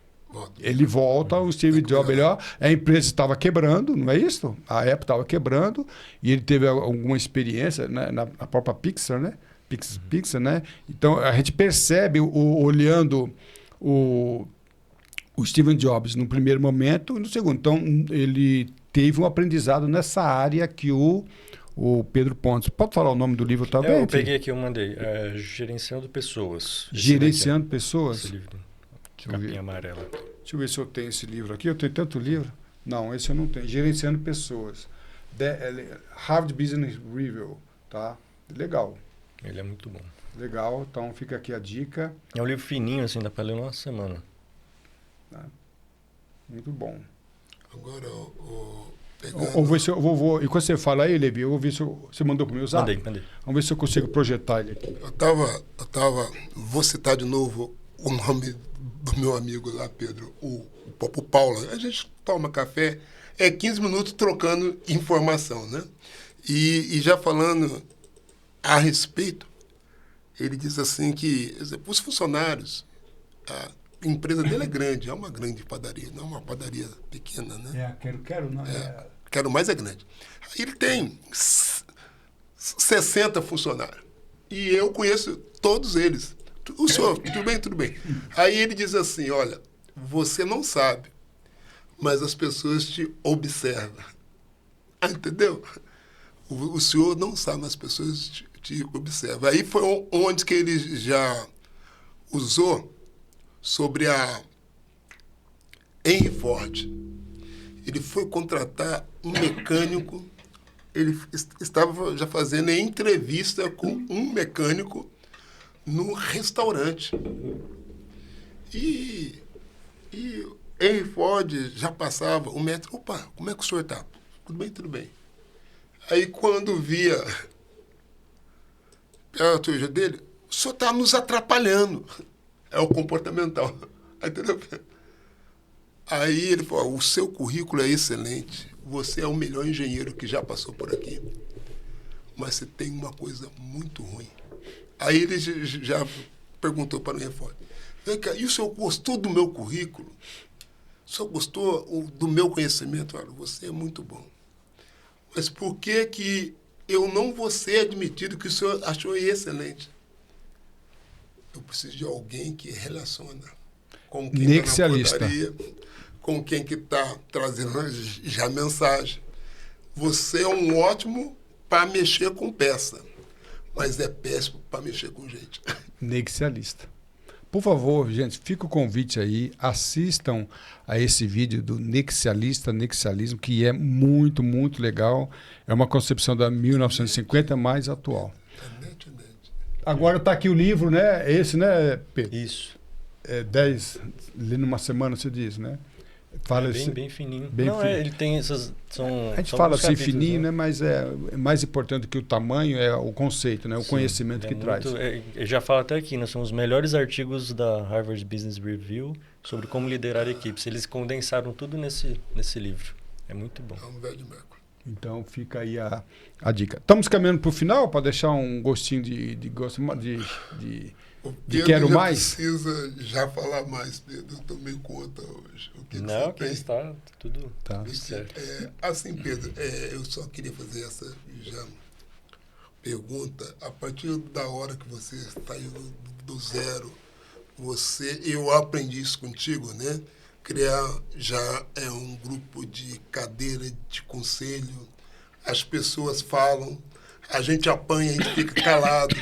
Ele volta ao Steve Jobs melhor. A empresa estava quebrando, não é isso? A Apple estava quebrando e ele teve alguma experiência, né, na própria Pixar, né? Pixar, né? Então, a gente percebe, olhando o Steve Jobs no primeiro momento e no segundo. Então, ele teve um aprendizado nessa área que o Pedro Pontes. Pode falar o nome do livro também? Eu peguei aqui, eu mandei. Gerenciando Pessoas. Gerenciando Pessoas? Esse livro, capinha amarela. Deixa eu ver se eu tenho esse livro aqui. Eu tenho tanto livro. Não, esse eu não tenho. Gerenciando Pessoas. Harvard Business Review. Tá? Legal. Ele é muito bom. Legal, então fica aqui a dica. É um livro fininho, assim, dá para ler numa semana. Muito bom. Agora, e quando você fala aí, Levi, eu vou ver se você mandou para o meu zap? Mandei. Vamos ver se eu consigo projetar ele aqui. Vou citar de novo o nome do meu amigo lá, Pedro, o Paulo. A gente toma café, 15 minutos trocando informação, né? E já falando a respeito, ele diz assim que os funcionários, a empresa dele é grande, é uma grande padaria, não é uma padaria pequena, né? Quero mais é grande. Ele tem 60 funcionários e eu conheço todos eles. O senhor, tudo bem. Aí ele diz assim, olha, você não sabe, mas as pessoas te observam. Entendeu? O senhor não sabe, mas as pessoas te observam. Aí foi onde que ele já usou sobre a Henry Ford. Ele foi contratar um mecânico, ele estava já fazendo entrevista com um mecânico no restaurante. E Henry Ford já passava, o médico, opa, como é que o senhor está? Tudo bem. Aí quando via a teoria dele, o senhor está nos atrapalhando. É o comportamental. Entendeu? Aí ele falou, o seu currículo é excelente, você é o melhor engenheiro que já passou por aqui, mas você tem uma coisa muito ruim. Aí ele já perguntou para o Reforte, e o senhor gostou do meu currículo? O senhor gostou do meu conhecimento? Olha, você é muito bom. Mas por que eu não vou ser admitido que o senhor achou excelente? Eu preciso de alguém que relaciona com quem está na portaria, com quem que está trazendo já mensagem. Você é um ótimo para mexer com peça, mas é péssimo para mexer com gente. Nexialista. Por favor, gente, fica o convite aí, assistam a esse vídeo do Nexialismo, que é muito, muito legal. É uma concepção da 1950 mais atual. Agora está aqui o livro, né? Esse, né, Pedro? Isso. 10, lendo uma semana, você diz, né? Fala bem fininho. Bem não, fininho. ele tem essas... A gente fala assim fininho, né? Mas é mais importante que o tamanho é o conceito, né? O conhecimento que traz. Ele já fala até aqui, né? São os melhores artigos da Harvard Business Review sobre como liderar equipes. Eles condensaram tudo nesse livro. É muito bom. É um velho meco. Então fica aí a dica. Estamos caminhando para o final para deixar um gostinho de quero mais? Precisa já falar mais, Pedro. Eu tomei conta hoje. Não, que está tudo certo. Assim, Pedro, eu só queria fazer essa já pergunta. A partir da hora que você saiu do zero, eu aprendi isso contigo, né? Criar já um grupo de cadeira de conselho. As pessoas falam, a gente apanha, a gente fica calado.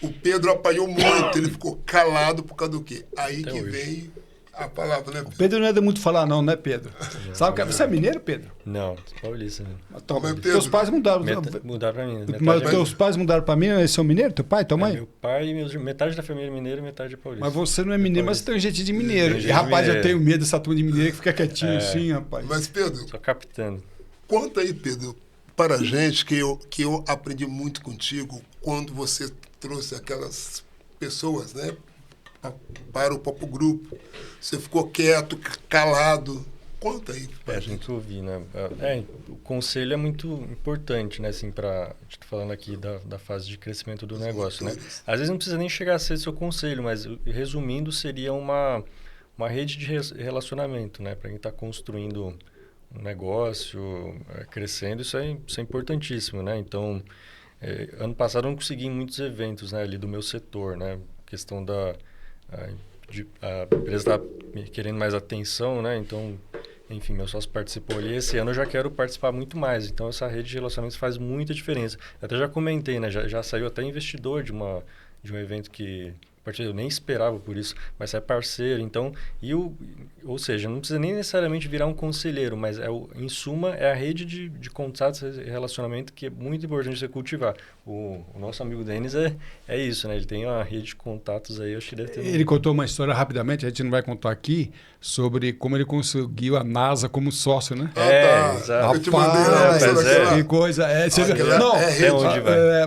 O Pedro apanhou muito, ele ficou calado por causa do quê? Aí até que hoje vem a palavra, né, Pedro? O Pedro não é de muito falar não, né, Pedro? Sabe que você é mineiro, Pedro? Não, paulista mesmo. Mas, Pedro, teus pais mudaram. Mudaram para mim. Mas teus pais mudaram para mim, eles são mineiros? Teu pai, tua mãe? Meu pai e metade da família é mineira e metade é paulista. Mas você não é mineiro, mas você tem um jeitinho de mineiro. E, rapaz, eu tenho medo dessa turma de mineiro que fica quietinho assim, rapaz. Mas, Pedro... Só captando. Conta aí, Pedro, para a gente que eu aprendi muito contigo quando você trouxe aquelas pessoas, né, para o próprio grupo. Você ficou quieto, calado. Conta aí para a gente. Tem que ouvir, né? O conselho é muito importante, né? Assim, a gente tá falando aqui da fase de crescimento do negócio, né? Às vezes não precisa nem chegar a ser seu conselho, mas resumindo, seria uma rede de relacionamento, né? Para quem está construindo um negócio, crescendo, isso é importantíssimo, né? Então, ano passado eu não consegui ir em muitos eventos, né, ali do meu setor, né? Questão a empresa está querendo mais atenção, né? Então, enfim, meu sócio participou ali. Esse ano eu já quero participar muito mais. Então, essa rede de relacionamentos faz muita diferença. Até já comentei, né? Já saiu até investidor de um evento que eu nem esperava por isso, mas é parceiro. Então, ou seja, não precisa nem necessariamente virar um conselheiro, mas em suma é a rede de contatos e relacionamento que é muito importante você cultivar. O nosso amigo Denis é isso, né? Ele tem uma rede de contatos aí, eu acho que deve ter... Ele contou uma história rapidamente, a gente não vai contar aqui, sobre como ele conseguiu a NASA como sócio, né? Exato. Eu te mandei que coisa.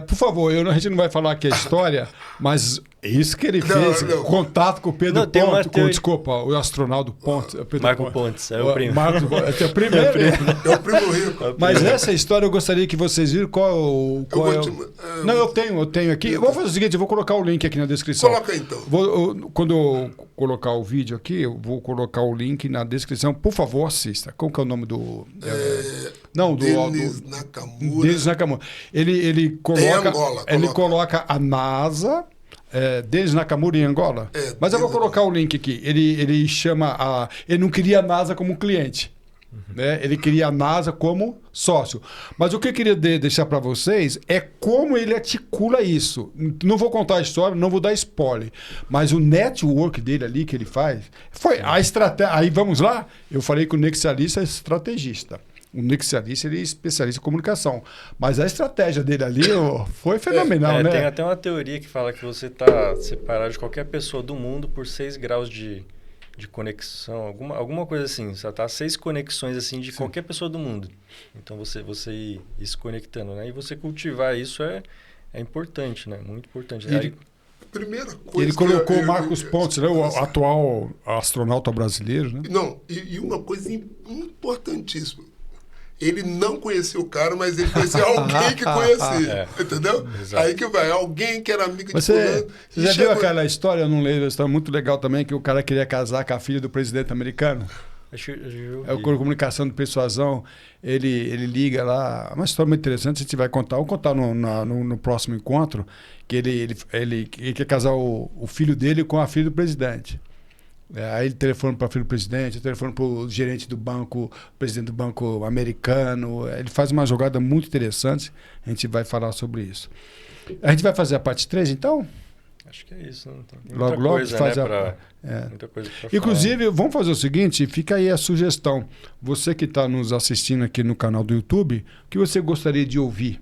Por favor, a gente não vai falar aqui a história, mas isso que ele fez, contato com o Pedro Ponte, desculpa, o astronauta Ponte. Marco Pontes, é o primo. É o primeiro. É o primo rico. Mas essa história eu gostaria que vocês viram Não, eu tenho aqui. Eu vou fazer o seguinte, eu vou colocar o link aqui na descrição. Coloca aí, então. Quando eu colocar o vídeo aqui, eu vou colocar o link na descrição. Por favor, assista. Qual que é o nome do... Denis Nakamura. Denis Nakamura. Ele coloca a NASA... Denis Nakamura em Angola? Mas eu vou colocar o link aqui. Ele chama ele não queria a NASA como cliente. Né? Ele queria a NASA como sócio. Mas o que eu queria deixar para vocês é como ele articula isso. Não vou contar a história, não vou dar spoiler. Mas o network dele ali que ele faz foi a estratégia. Aí vamos lá? Eu falei que o Nexialista é estrategista. O Nexialista ele é especialista em comunicação. Mas a estratégia dele ali foi fenomenal, né? Tem até uma teoria que fala que você está separado de qualquer pessoa do mundo por 6 graus de conexão, alguma coisa assim. Você está a 6 conexões assim de qualquer pessoa do mundo. Então você ir se conectando, né? E você cultivar isso é importante, né? Muito importante. Primeira coisa ele colocou o Marcos Pontes, né? O atual astronauta brasileiro, né? Não, e uma coisa importantíssima. Ele não conhecia o cara, mas ele conhecia alguém que conhecia. Entendeu? Exato. Aí que vai, alguém que era amigo de Você já viu chegou... aquela história, eu não lembro, uma história muito legal também, que o cara queria casar com a filha do presidente americano? É o comunicação de persuasão, ele liga lá, uma história muito interessante, a gente vai contar, vou contar no próximo encontro, que ele quer casar o filho dele com a filha do presidente. Aí ele telefona para o filho do presidente, telefona para o gerente do banco, presidente do banco americano. Ele faz uma jogada muito interessante. A gente vai falar sobre isso. A gente vai fazer a parte 3, então? Acho que é isso. Não tem logo coisa, faz né, a... muita coisa pra Inclusive, falar. vamos fazer o seguinte, fica aí a sugestão. Você que está nos assistindo aqui no canal do YouTube, o que você gostaria de ouvir,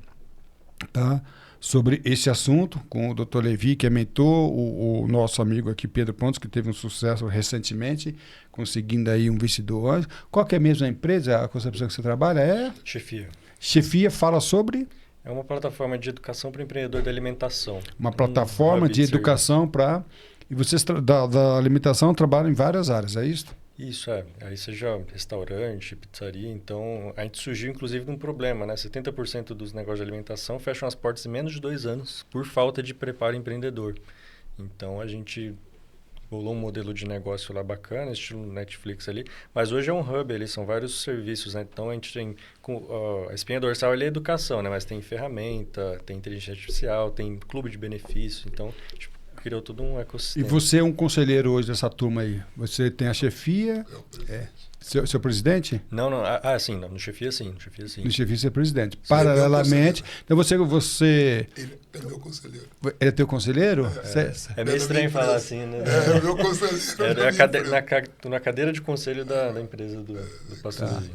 tá? Sobre esse assunto, com o Dr. Levi, que é mentor, o nosso amigo aqui, Pedro Pontes, que teve um sucesso recentemente, conseguindo aí um investidor anjo. Qual que é mesmo a empresa, a concepção que você trabalha? É? Chefia. Chefia fala sobre? É uma plataforma de educação para empreendedor da alimentação. Uma plataforma de educação para... E vocês da alimentação trabalham em várias áreas, é isso? Isso, aí seja restaurante, pizzaria, então a gente surgiu inclusive de um problema, né? 70% dos negócios de alimentação fecham as portas em menos de 2 anos por falta de preparo empreendedor. Então a gente bolou um modelo de negócio lá bacana, estilo Netflix ali, mas hoje é um hub, ali são vários serviços, né? Então a gente tem, a espinha dorsal ali é educação, né? Mas tem ferramenta, tem inteligência artificial, tem clube de benefícios, então tipo, criou todo um ecossistema. E você é um conselheiro hoje dessa turma aí? Você tem a chefia? Seu presidente? Não. Sim, não. No chefia, sim. No chefia, sim. No chefia, você é presidente. Paralelamente... Então você... Ele é meu conselheiro. Ele é teu conselheiro? É meio estranho falar assim, né? É meu conselheiro. Na cadeira de conselho da empresa do pastor Levi.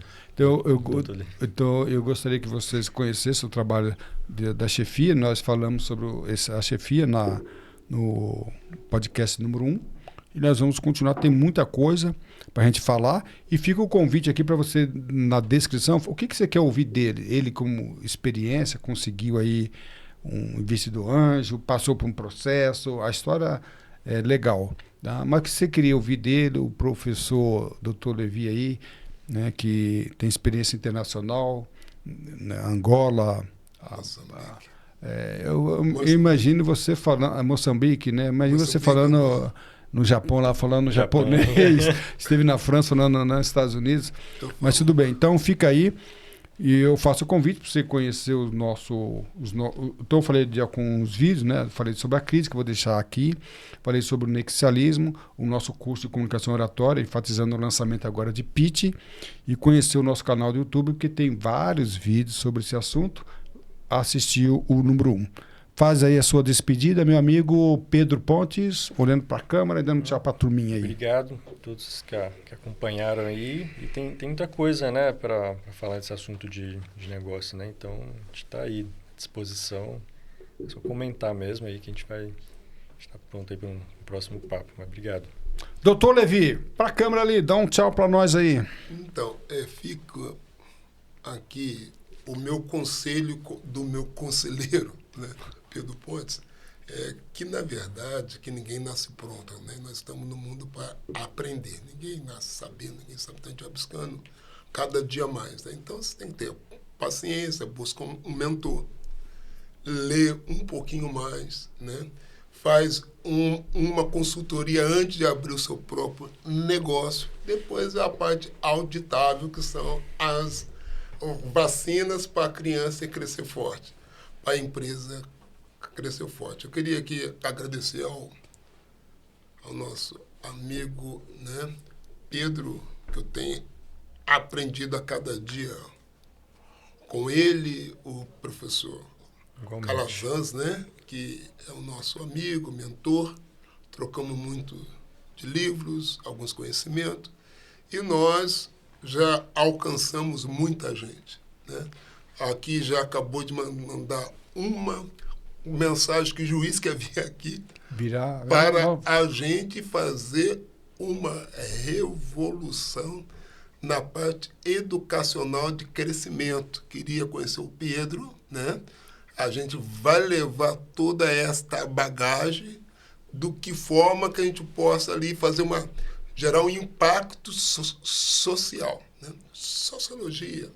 Então, eu gostaria que vocês conhecessem o trabalho da chefia. Nós falamos sobre a chefia no podcast número 1. E nós vamos continuar, tem muita coisa para a gente falar. E fica o convite aqui para você, na descrição, o que você quer ouvir dele. Ele, como experiência, conseguiu aí um investidor anjo, passou por um processo, a história é legal. Tá? Mas o que você queria ouvir dele, o professor Dr. Levi aí, né, que tem experiência internacional, né, Angola, eu imagino você falando, Moçambique, né? Imagino você falando no Japão, lá falando japonês, esteve na França falando nos Estados Unidos, mas tudo bem. Então fica aí e eu faço o convite para você conhecer então eu falei de alguns vídeos, né? Falei sobre a crise, que eu vou deixar aqui, falei sobre o nexialismo, o nosso curso de comunicação oratória, enfatizando o lançamento agora de pitch, e conhecer o nosso canal do YouTube, porque tem vários vídeos sobre esse assunto. Assistiu o número 1. Faz aí a sua despedida, meu amigo Pedro Pontes, olhando para a câmera e dando tchau para a turminha aí. Obrigado a todos que acompanharam aí. E tem muita coisa, né, para falar desse assunto de negócio, né? Então, a gente está aí à disposição. É só comentar mesmo aí que a gente está pronto aí para um próximo papo. Mas obrigado. Doutor Levi, para a câmera ali, dá um tchau para nós aí. Então, fica aqui o meu conselho do meu conselheiro, né, Pedro Pontes, que na verdade que ninguém nasce pronto, né? Nós estamos no mundo para aprender. Ninguém nasce sabendo, ninguém sabe, então a gente vai buscando cada dia mais, né? Então você tem que ter paciência, busca um mentor, lê um pouquinho mais, né? Faz uma consultoria antes de abrir o seu próprio negócio. Depois a parte auditável, que são as vacinas para a criança crescer forte, para a empresa crescer forte. Eu queria aqui agradecer ao nosso amigo, né, Pedro, que eu tenho aprendido a cada dia com ele, o professor Calazans, né, que é o nosso amigo, mentor. Trocamos muito de livros, alguns conhecimentos, e nós já alcançamos muita gente, né? Aqui já acabou de mandar uma mensagem que o juiz quer vir aqui para a gente fazer uma revolução na parte educacional de crescimento. Queria conhecer o Pedro, né? A gente vai levar toda esta bagagem, do que forma que a gente possa ali gerar um impacto social, né? Sociologia.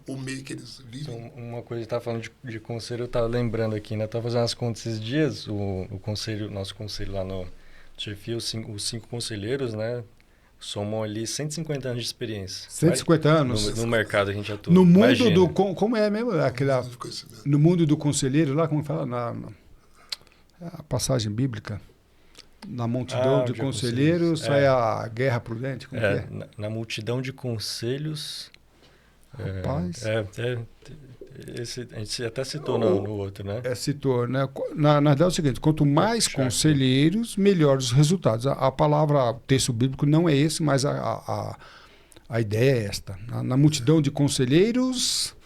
o meio que eles vivem. Então, uma coisa que estava falando de conselho, eu estava lembrando aqui, né? Estava fazendo as contas esses dias, o conselho, nosso conselho lá no Chefia, os 5 conselheiros, né? Somam ali 150 anos de experiência. 150 anos. No mercado a gente atua. No mundo Imagina. do... Como é mesmo? Aquela, no mundo do conselheiro, lá, como fala? A passagem bíblica. Na multidão de conselheiros sai a guerra prudente. Como é? Na multidão de conselhos... Rapaz... a gente até citou no outro, né? Citou, né? Na verdade é o seguinte, quanto mais conselheiros, melhores os resultados. A palavra, o texto bíblico não é esse, mas a ideia é esta. Na multidão de conselheiros,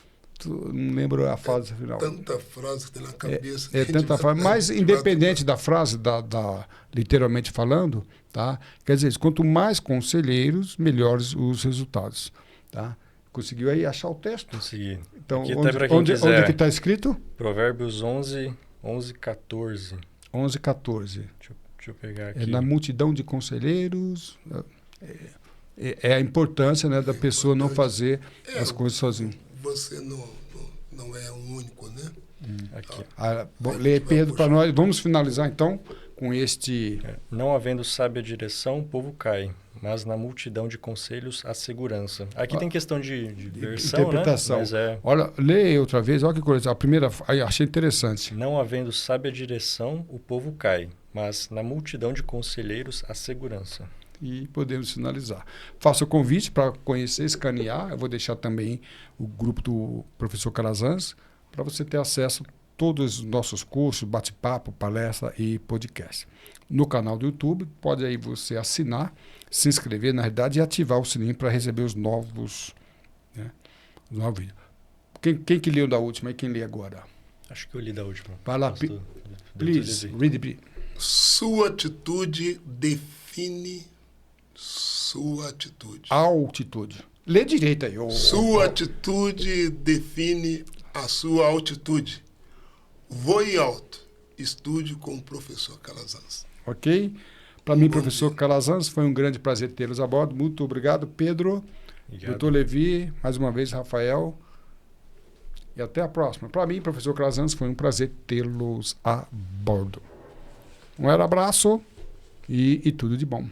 não lembro a frase final. Tanta frase que tem na cabeça. Tanta frase, mas independente da frase, literalmente falando, tá? Quer dizer, quanto mais conselheiros, melhores os resultados, tá? Conseguiu aí achar o texto? Consegui. Então, aqui onde é que está escrito? Provérbios 11, 14. 11, 14. Deixa eu pegar aqui. Na multidão de conselheiros. É a importância, né, da pessoa não fazer as coisas sozinho. Você não é o único, né? Aqui. Lê Pedro para nós. Vamos finalizar, então, com este... Não havendo sábia direção, o povo cai. Mas na multidão de conselhos, há segurança. Aqui tem questão de versão, interpretação. Né? Olha, lê outra vez, olha que coisa. A primeira, achei interessante. Não havendo sábia direção, o povo cai. Mas na multidão de conselheiros, há segurança. E podemos finalizar. Faço o convite para conhecer, escanear. Eu vou deixar também o grupo do professor Calazans para você ter acesso a todos os nossos cursos, bate-papo, palestra e podcast. No canal do YouTube, pode aí você assinar, se inscrever, na realidade, e ativar o sininho para receber os novos, né, os novos vídeos. Quem que leu da última e quem lê agora? Acho que eu li da última. Vai lá, please, read it. Sua atitude define sua atitude. Altitude. Lê direito aí. Sua atitude define a sua altitude. Voe alto. Estude com o professor Calazans. Ok? Para mim, professor Calazans, foi um grande prazer tê-los a bordo. Muito obrigado, Pedro. Obrigado. Doutor Levi, mais uma vez, Rafael. E até a próxima. Para mim, professor Calazans, foi um prazer tê-los a bordo. Um abraço e tudo de bom.